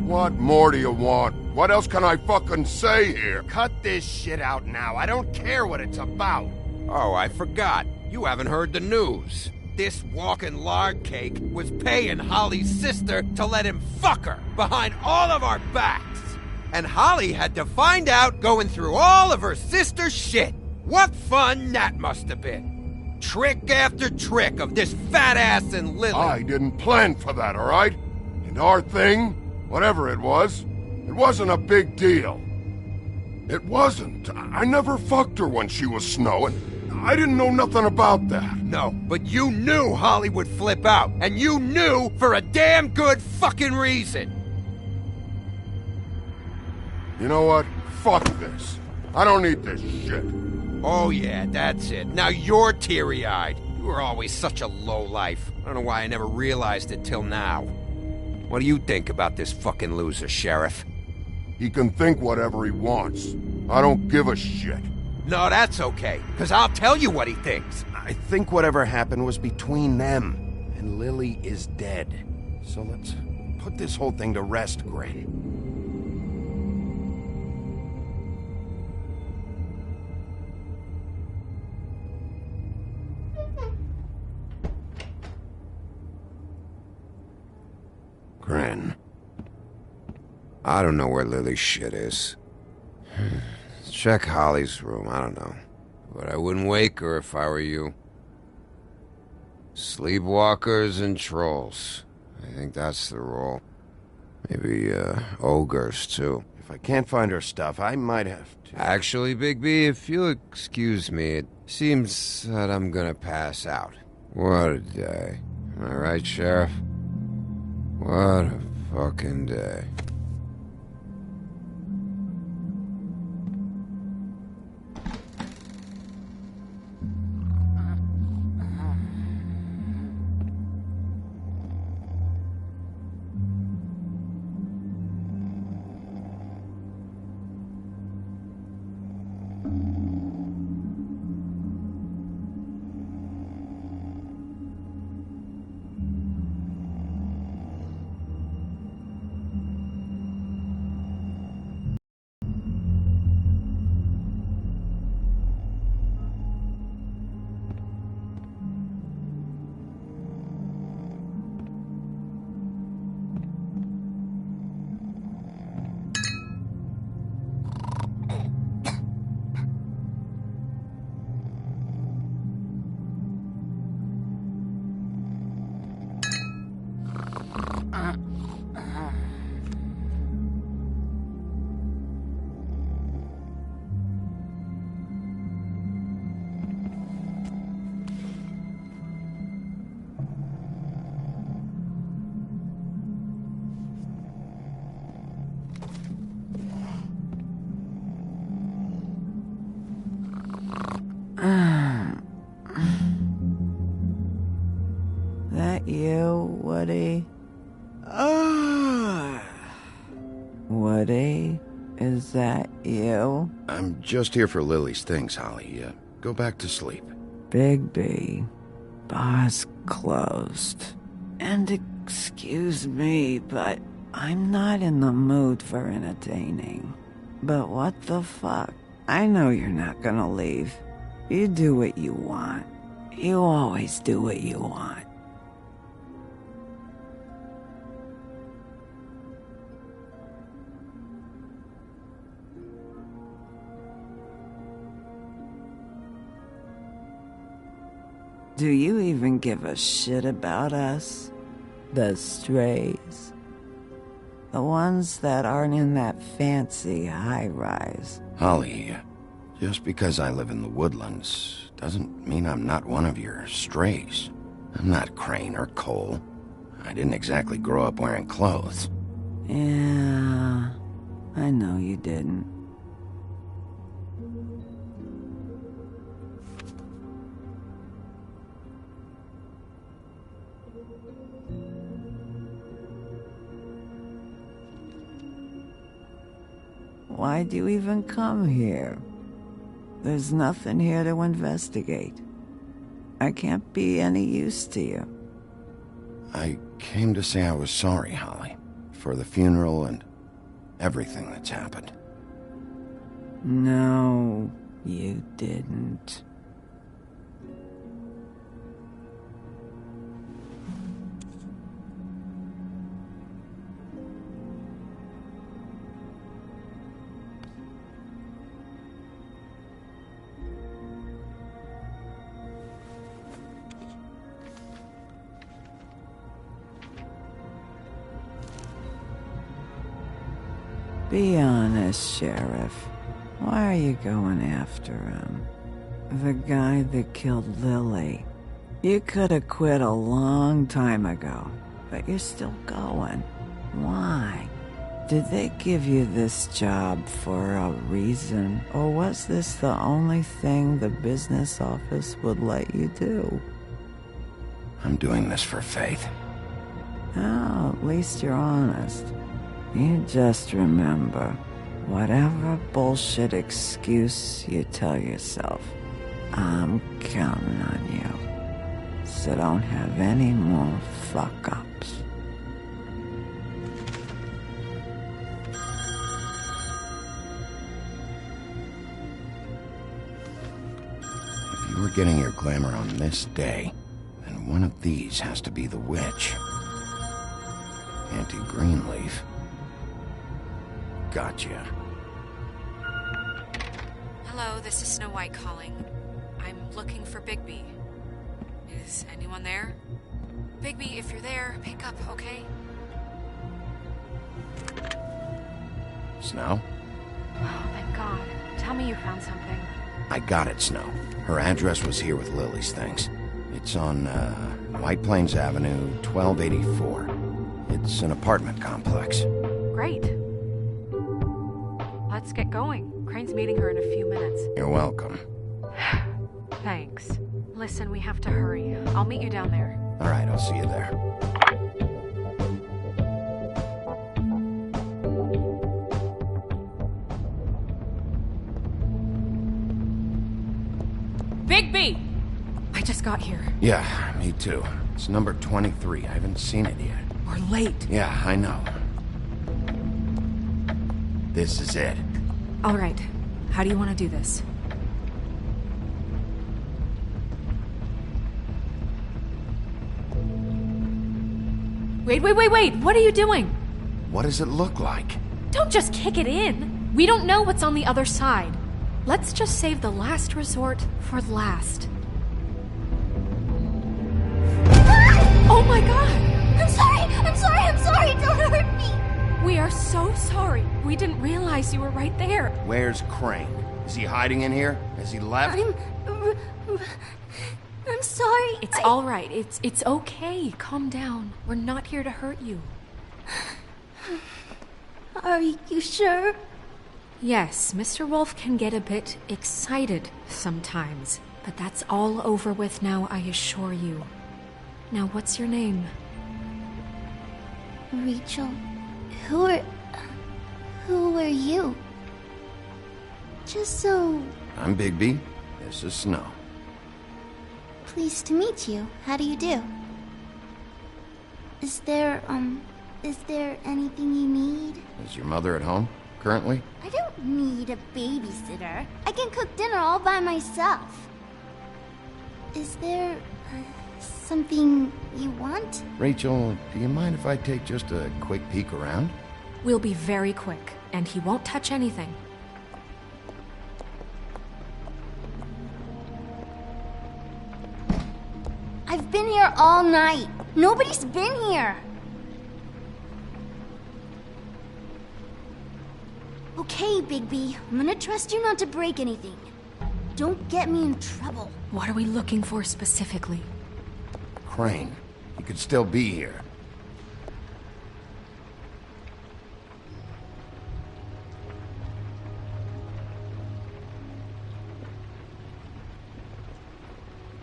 What more do you want? What else can I fucking say here? Cut this shit out now. I don't care what it's about. Oh, I forgot. You haven't heard the news. This walking lard cake was paying Holly's sister to let him fuck her behind all of our backs. And Holly had to find out going through all of her sister's shit. What fun that must have been. Trick after trick of this fat ass and Lily. I didn't plan for that, all right? And our thing, whatever it wasn't a big deal. It wasn't. I never fucked her when she was snowing. I didn't know nothing about that. No, but you knew Holly would flip out. And you knew for a damn good fucking reason. You know what? Fuck this. I don't need this shit. Oh yeah, that's it. Now you're teary-eyed. You were always such a lowlife. I don't know why I never realized it till now. What do you think about this fucking loser, Sheriff? He can think whatever he wants. I don't give a shit. No, that's okay, because I'll tell you what he thinks. I think whatever happened was between them, and Lily is dead. So let's put this whole thing to rest, Gren. Gren. I don't know where Lily's shit is. Check Holly's room, I don't know. But I wouldn't wake her if I were you. Sleepwalkers and trolls. I think that's the rule. Maybe, ogres, too. If I can't find her stuff, I might have to... Actually, Bigby, if you'll excuse me, it seems that I'm gonna pass out. What a day. Am I right, Sheriff? What a fucking day. That you, Woody? Woody? Is that you? I'm just here for Lily's things, Holly. Go back to sleep. Bigby. Bar's closed. And excuse me, but I'm not in the mood for entertaining. But what the fuck? I know you're not gonna leave. You do what you want. You always do what you want. Do you even give a shit about us? The strays? The ones that aren't in that fancy high-rise? Holly, just because I live in the woodlands doesn't mean I'm not one of your strays. I'm not Crane or Cole. I didn't exactly grow up wearing clothes. Yeah, I know you didn't. Why'd you even come here? There's nothing here to investigate. I can't be any use to you. I came to say I was sorry, Holly, for the funeral and everything that's happened. No, you didn't. Be honest, Sheriff. Why are you going after him? The guy that killed Lily. You could have quit a long time ago, but you're still going. Why? Did they give you this job for a reason, or was this the only thing the business office would let you do? I'm doing this for Faith. Oh, at least you're honest. You just remember, whatever bullshit excuse you tell yourself, I'm counting on you. So don't have any more fuck-ups. If you were getting your glamour on this day, then one of these has to be the witch. Auntie Greenleaf. Gotcha. Hello, this is Snow White calling. I'm looking for Bigby. Is anyone there? Bigby, if you're there, pick up, okay? Snow. Oh, thank God. Tell me you found something. I got it, Snow. Her address was here with Lily's things. It's on, White Plains Avenue, 1284. It's an apartment complex. Great. Let's get going. Crane's meeting her in a few minutes. You're welcome. Thanks. Listen, we have to hurry. I'll meet you down there. All right, I'll see you there. Bigby! I just got here. Yeah, me too. It's number 23. I haven't seen it yet. We're late. Yeah, I know. This is it. All right. How do you want to do this? Wait. What are you doing? What does it look like? Don't just kick it in. We don't know what's on the other side. Let's just save the last resort for last. Oh my God! I'm sorry! Don't hurt me! We are so sorry. We didn't realize you were right there. Where's Crane? Is he hiding in here? Has he left? I'm sorry. It's all right. It's okay. Calm down. We're not here to hurt you. Are you sure? Yes, Mr. Wolf can get a bit excited sometimes, but that's all over with now, I assure you. Now, what's your name? Rachel. Who are you? Just so... I'm Bigby. This is Snow. Pleased to meet you. How do you do? Is there anything you need? Is your mother at home, currently? I don't need a babysitter. I can cook dinner all by myself. Is there something you want? Rachel, do you mind if I take just a quick peek around? We'll be very quick, and he won't touch anything. I've been here all night. Nobody's been here. Okay, Bigby. I'm gonna trust you not to break anything. Don't get me in trouble. What are we looking for specifically? Crane. He could still be here.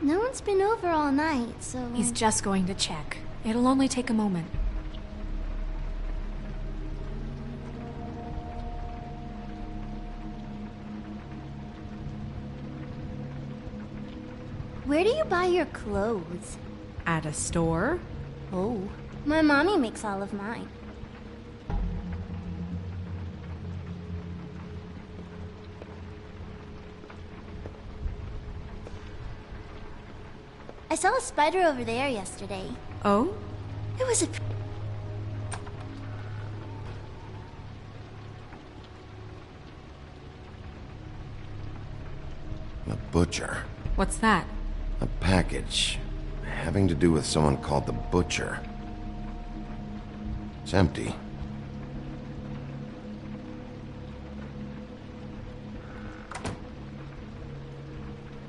No one's been over all night, so... He's just going to check. It'll only take a moment. Where do you buy your clothes? At a store? Oh, my mommy makes all of mine. I saw a spider over there yesterday. Oh? It was a... The Butcher. What's that? A package having to do with someone called the Butcher. It's empty.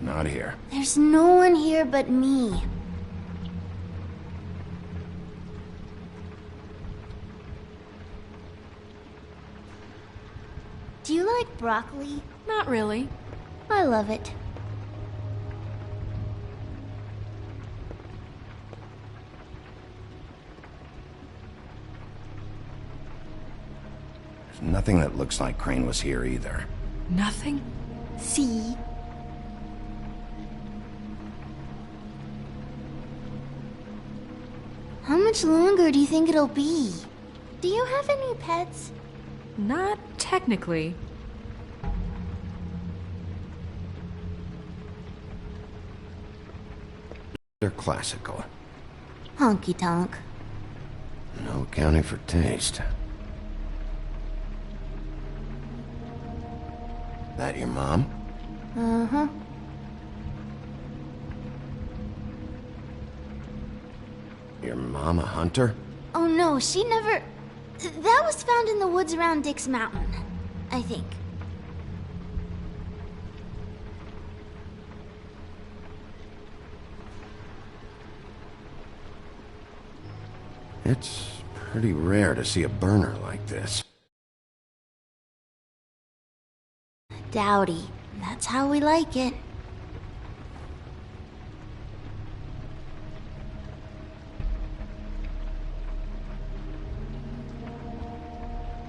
Not here. There's no one here but me. Do you like broccoli? Not really. I love it. There's nothing that looks like Crane was here either. Nothing? See? How much longer do you think it'll be? Do you have any pets? Not technically. They're classical. Honky tonk. No accounting for taste. That your mom? Uh-huh. Your mom a hunter? Oh no, she never... That was found in the woods around Dick's Mountain. I think. It's pretty rare to see a burner like this. Dowdy. That's how we like it.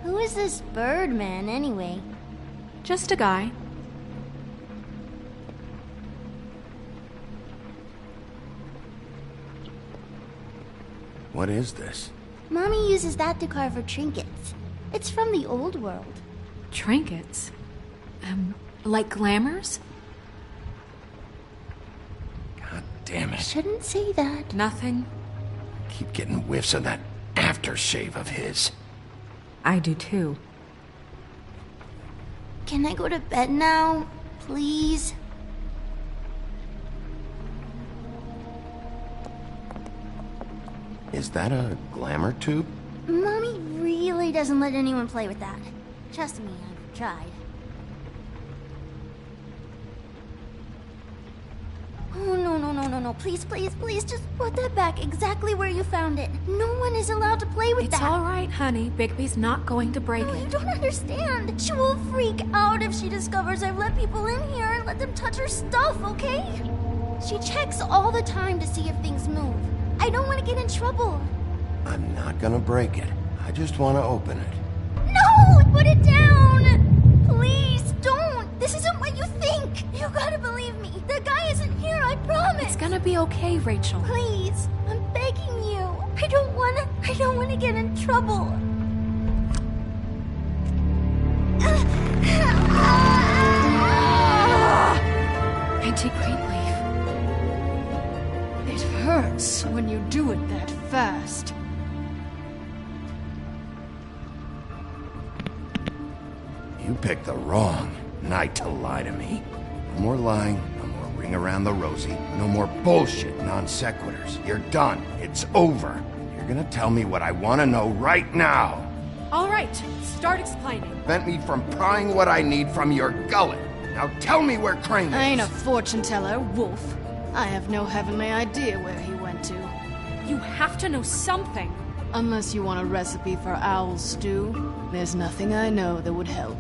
Who is this Birdman, anyway? Just a guy. What is this? Mommy uses that to carve her trinkets. It's from the old world. Trinkets? Like glamours? God damn it. Shouldn't say that. Nothing. Keep getting whiffs of that aftershave of his. I do too. Can I go to bed now? Please? Is that a glamour tube? Mommy really doesn't let anyone play with that. Trust me, I've tried. Oh, no. Please, just put that back exactly where you found it. No one is allowed to play with that. It's all right, honey. Bigby's not going to break it. You don't understand. She will freak out if she discovers I've let people in here and let them touch her stuff, okay? She checks all the time to see if things move. I don't want to get in trouble. I'm not gonna break it. I just want to open it. No! Put it down! Please, don't! This isn't what you think! You gotta believe me. The guy isn't here, I promise! It's gonna be okay, Rachel. Please, I'm begging you. I don't wanna get in trouble. Auntie Greenleaf. It hurts when you do it that fast. You picked the wrong night to lie to me. No more lying, no more ring around the rosy, no more bullshit non sequiturs. You're done. It's over. You're gonna tell me what I want to know right now. All right, start explaining. Prevent me from prying what I need from your gullet. Now tell me where Crane is. I ain't a fortune teller, Wolf. I have no heavenly idea where he went to. You have to know something. Unless you want a recipe for owl stew, there's nothing I know that would help.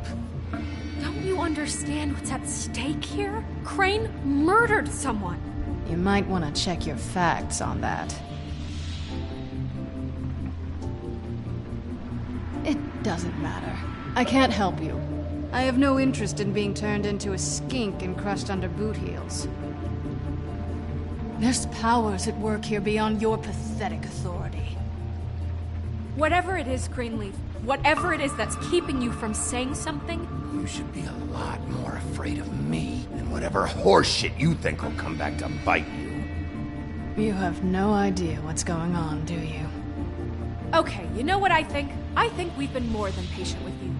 Don't you understand what's at stake here? Crane murdered someone. You might want to check your facts on that. It doesn't matter. I can't help you. I have no interest in being turned into a skink and crushed under boot heels. There's powers at work here beyond your pathetic authority. Whatever it is, Greenleaf, whatever it is that's keeping you from saying something... You should be a lot more afraid of me than whatever horseshit you think will come back to bite you. You have no idea what's going on, do you? Okay, you know what I think? I think we've been more than patient with you.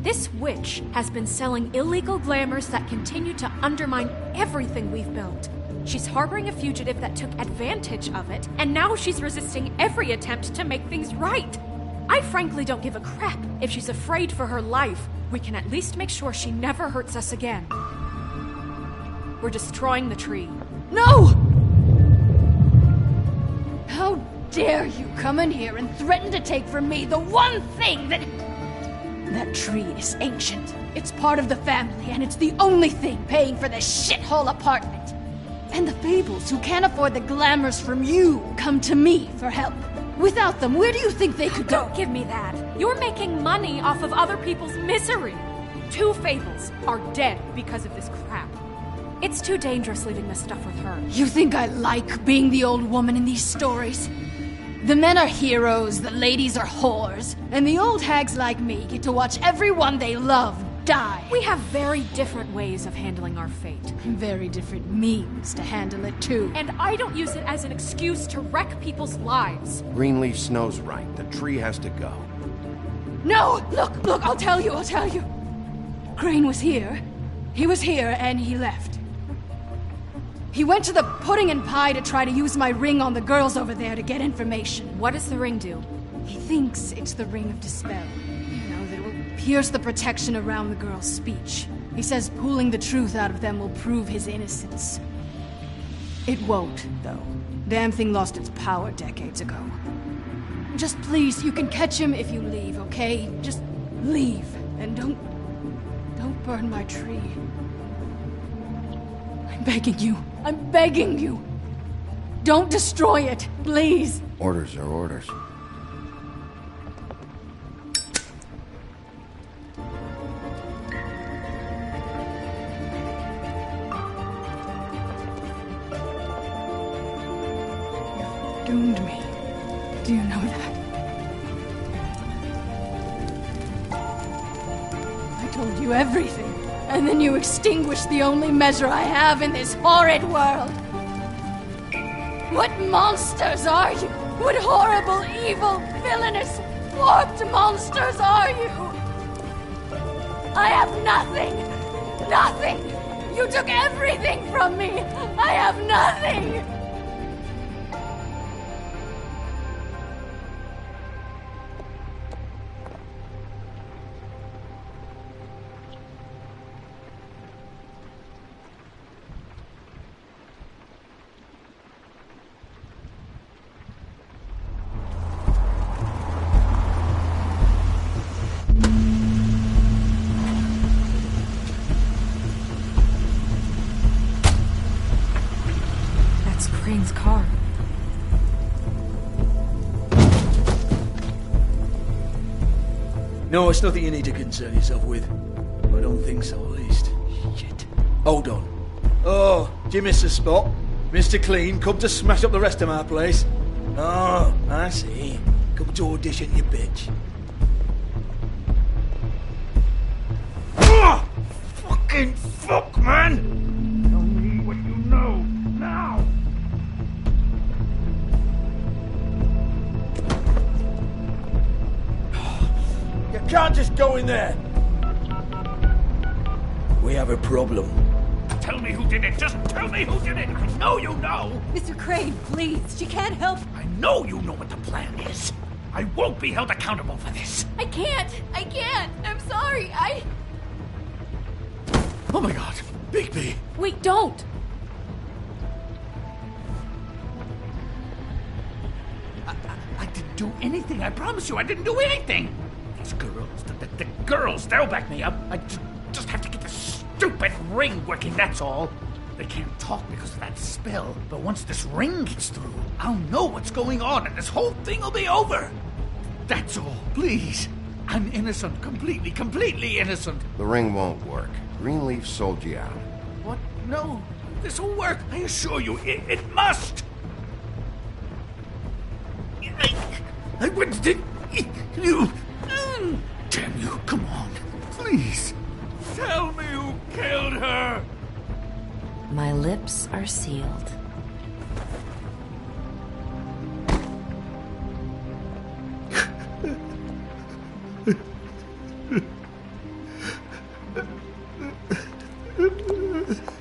This witch has been selling illegal glamours that continue to undermine everything we've built. She's harboring a fugitive that took advantage of it, and now she's resisting every attempt to make things right. I frankly don't give a crap if she's afraid for her life. We can at least make sure she never hurts us again. We're destroying the tree. No! How dare you come in here and threaten to take from me the one thing that... That tree is ancient. It's part of the family, and it's the only thing paying for this shithole apartment. And the Fables, who can't afford the glamours from you, come to me for help. Without them, where do you think they could go? Don't give me that. You're making money off of other people's misery. 2 Fables are dead because of this crap. It's too dangerous leaving this stuff with her. You think I like being the old woman in these stories? The men are heroes, the ladies are whores, and the old hags like me get to watch everyone they love die. We have very different ways of handling our fate. Very different means to handle it, too. And I don't use it as an excuse to wreck people's lives. Greenleaf Snow's right. The tree has to go. No! Look, I'll tell you. Crane was here. He was here, and he left. He went to the pudding and pie to try to use my ring on the girls over there to get information. What does the ring do? He thinks it's the ring of dispel. You know, that will Here's the protection around the girl's speech. He says pulling the truth out of them will prove his innocence. It won't, though. Damn thing lost its power decades ago. Just please, you can catch him if you leave, okay? Just leave, and don't burn my tree. I'm begging you. I'm begging you. Don't destroy it, please. Orders are orders. Doomed me. Do you know that? I told you everything, and then you extinguished the only measure I have in this horrid world. What monsters are you? What horrible, evil, villainous, warped monsters are you? I have nothing! Nothing! You took everything from me! I have nothing! Crane's car. No, it's nothing you need to concern yourself with. I don't think so, at least. Shit. Hold on. Oh, did you miss a spot? Mr. Clean, come to smash up the rest of my place. Oh, I see. Come to audition, you bitch. Oh, fucking fuck, man! Tell me what you know, now! You can't just go in there. We have a problem. Tell me who did it. Just tell me who did it. I know you know. Mr. Crane, please. She can't help. I know you know what the plan is. I won't be held accountable for this. I can't. I'm sorry. Oh my God. Bigby. Wait, don't. I didn't do anything. I promise you, I didn't do anything. These girls, the girls, they'll back me up. I just have to get this stupid ring working, that's all. They can't talk because of that spell, but once this ring gets through, I'll know what's going on and this whole thing will be over. That's all, please. I'm innocent, completely innocent. The ring won't work. Greenleaf sold you out. What? No, this will work. I assure you, it must. I wouldn't. You. Damn you, come on. Please. Tell me who killed her. My lips are sealed.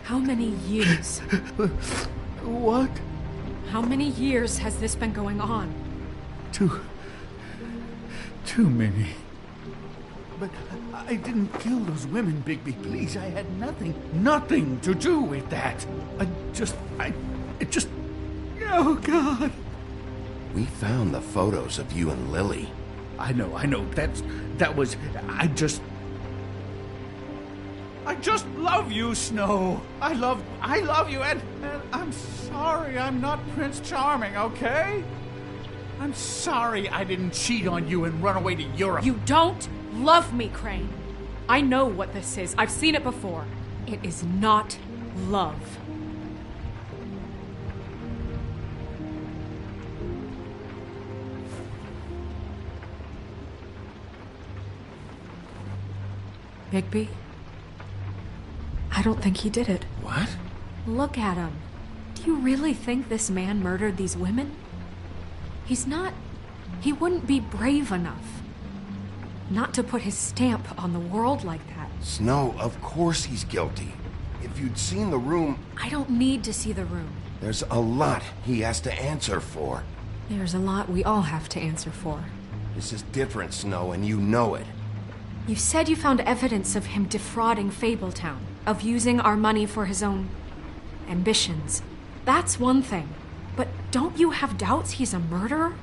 How many years? What? How many years has this been going on? Too many. But I didn't kill those women, Bigby. Please, I had nothing to do with that. It just... Oh, God. We found the photos of you and Lily. I know. That was... I just love you, Snow. I love you, and I'm sorry I'm not Prince Charming, okay? I'm sorry I didn't cheat on you and run away to Europe. You don't love me, Crane. I know what this is. I've seen it before. It is not love. Bigby? I don't think he did it. What? Look at him. Do you really think this man murdered these women? He's not... He wouldn't be brave enough. Not to put his stamp on the world like that. Snow, of course he's guilty. If you'd seen the room... I don't need to see the room. There's a lot he has to answer for. There's a lot we all have to answer for. This is different, Snow, and you know it. You said you found evidence of him defrauding Fabletown, of using our money for his own ambitions. That's one thing. But don't you have doubts he's a murderer?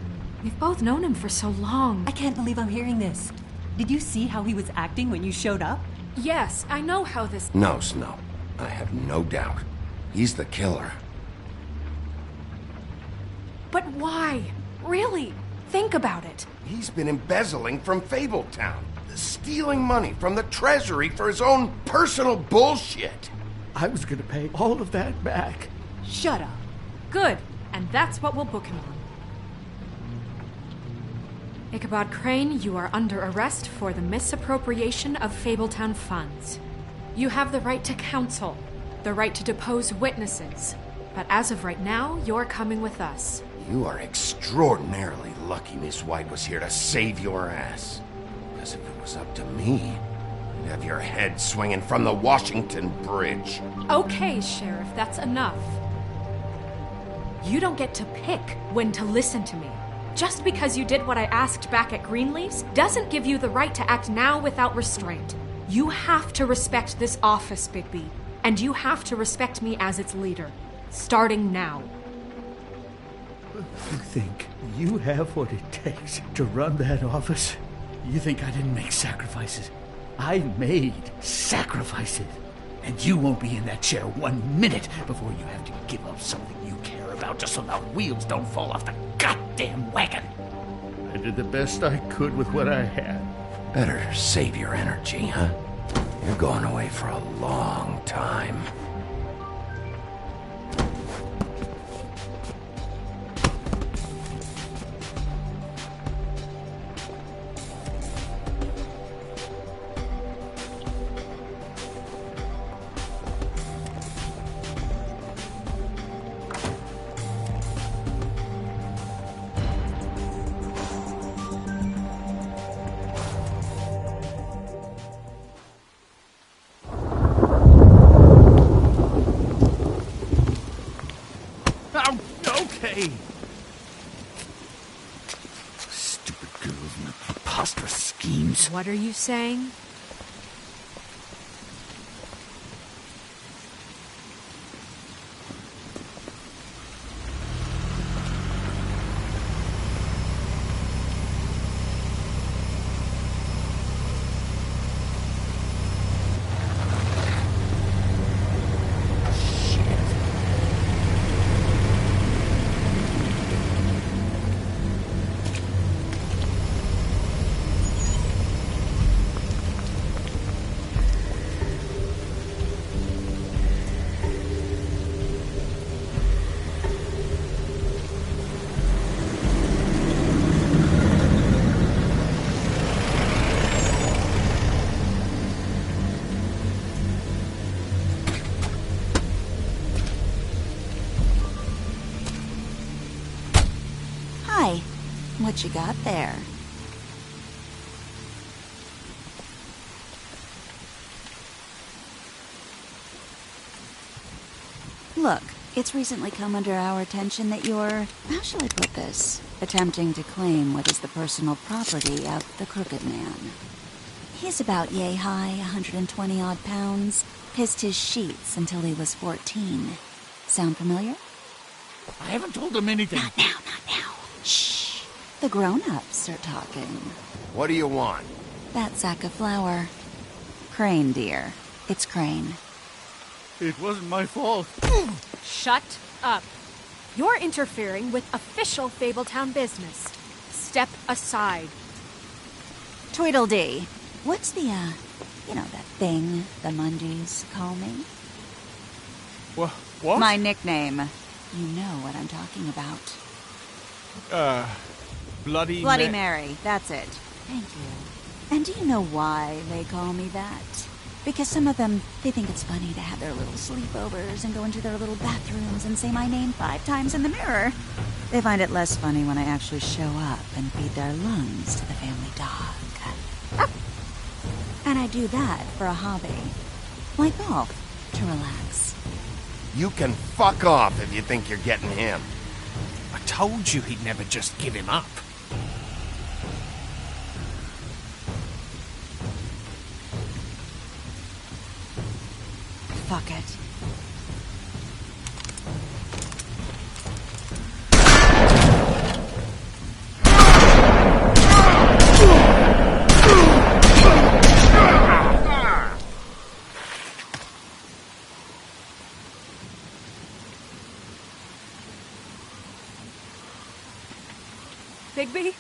We've both known him for so long. I can't believe I'm hearing this. Did you see how he was acting when you showed up? Yes, I know how this... No, Snow. I have no doubt. He's the killer. But why? Really? Think about it. He's been embezzling from Fabletown, stealing money from the treasury for his own personal bullshit. I was gonna pay all of that back. Shut up. Good. And that's what we'll book him on. Ichabod Crane, you are under arrest for the misappropriation of Fabletown funds. You have the right to counsel, the right to depose witnesses. But as of right now, you're coming with us. You are extraordinarily lucky Miss White was here to save your ass. Because if it was up to me, you'd have your head swinging from the Washington Bridge. Okay, Sheriff, that's enough. You don't get to pick when to listen to me. Just because you did what I asked back at Greenleaf's doesn't give you the right to act now without restraint. You have to respect this office, Bigby. And you have to respect me as its leader. Starting now. You think you have what it takes to run that office? You think I didn't make sacrifices? I made sacrifices. And you won't be in that chair 1 minute before you have to give up something you care about just so the wheels don't fall off the goddamn wagon. I did the best I could with what I had. Better save your energy, huh? You're going away for a long time. Stupid girls and their preposterous schemes. What are you saying? What you got there? Look, it's recently come under our attention that you're, how shall I put this, attempting to claim what is the personal property of the Crooked Man. He's about yay high, 120 odd pounds, pissed his sheets until he was 14. Sound familiar? I haven't told him anything. Not now, not now. Shh. The grown-ups are talking. What do you want? That sack of flour. Crane, dear. It's Crane. It wasn't my fault. Shut up. You're interfering with official Fabletown business. Step aside. Tweedledee. What's the, you know, that thing the Mundies call me? What? My nickname. You know what I'm talking about. Bloody Mary, that's it. Thank you. And do you know why they call me that? Because some of them, they think it's funny to have their little sleepovers and go into their little bathrooms and say my name 5 times in the mirror. They find it less funny when I actually show up and feed their lungs to the family dog. And I do that for a hobby. Like golf, to relax. You can fuck off if you think you're getting him. I told you he'd never just give him up. Fuck it. Bigby?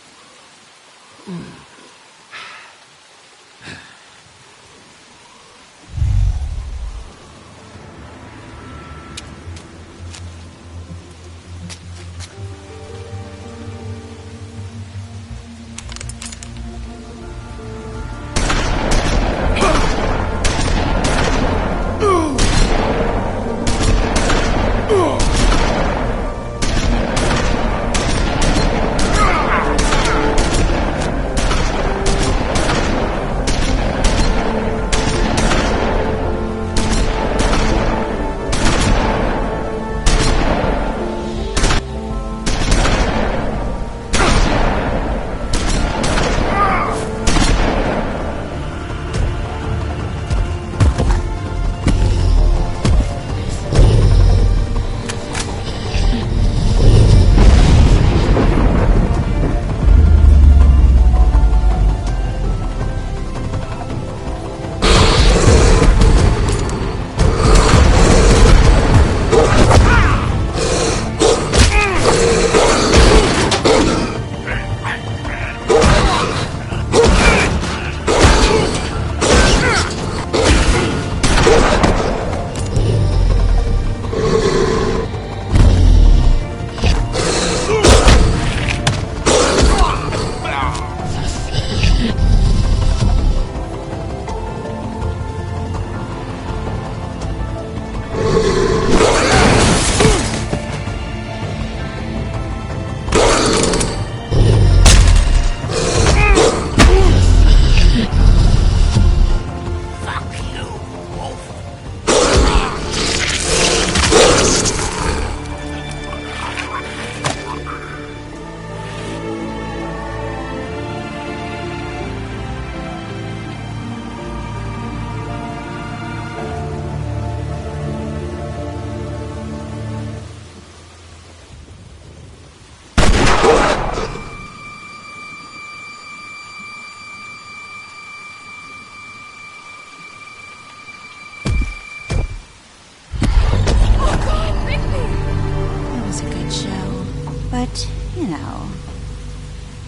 But, you know,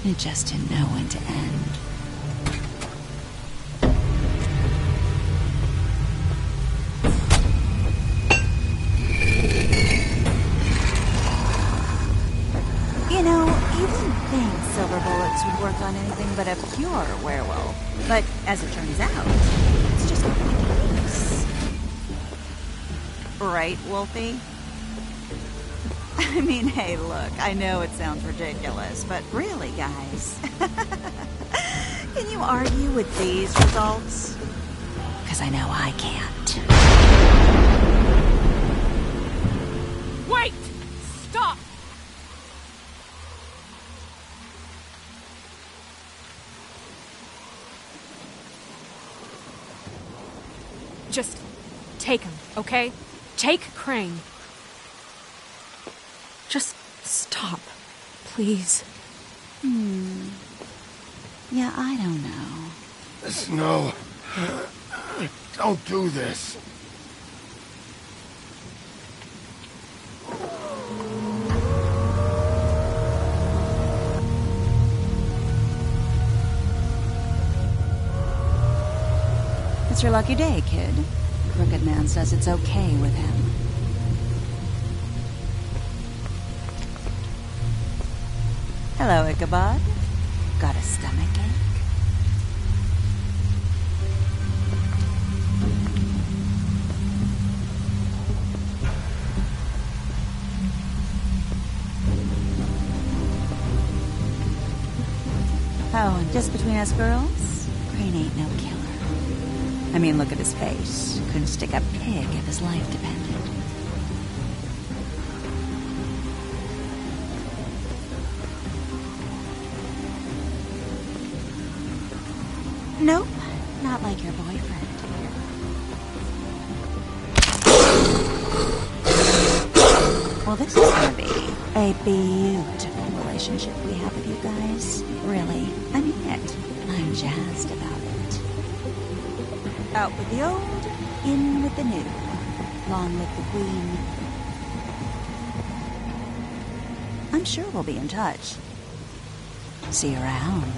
it just didn't know when to end. You know, you wouldn't think silver bullets would work on anything but a pure werewolf. But as it turns out, it's just not the case. Right, Wolfie? I mean, hey, look, I know it sounds ridiculous, but really, guys, can you argue with these results? Because I know I can't. Wait! Stop! Just take him, okay? Take Crane. Just stop, please. Yeah, I don't know. Snow, don't do this. It's your lucky day, kid. Crooked Man says it's okay with him. Hello, Ichabod. Got a stomachache? Oh, and just between us girls, Crane ain't no killer. I mean, look at his face. Couldn't stick a pig if his life depended. Nope, not like your boyfriend. Well, this is gonna be a beautiful relationship we have with you guys. Really, I mean it. I'm jazzed about it. Out with the old, in with the new. Long live the Queen. I'm sure we'll be in touch. See you around.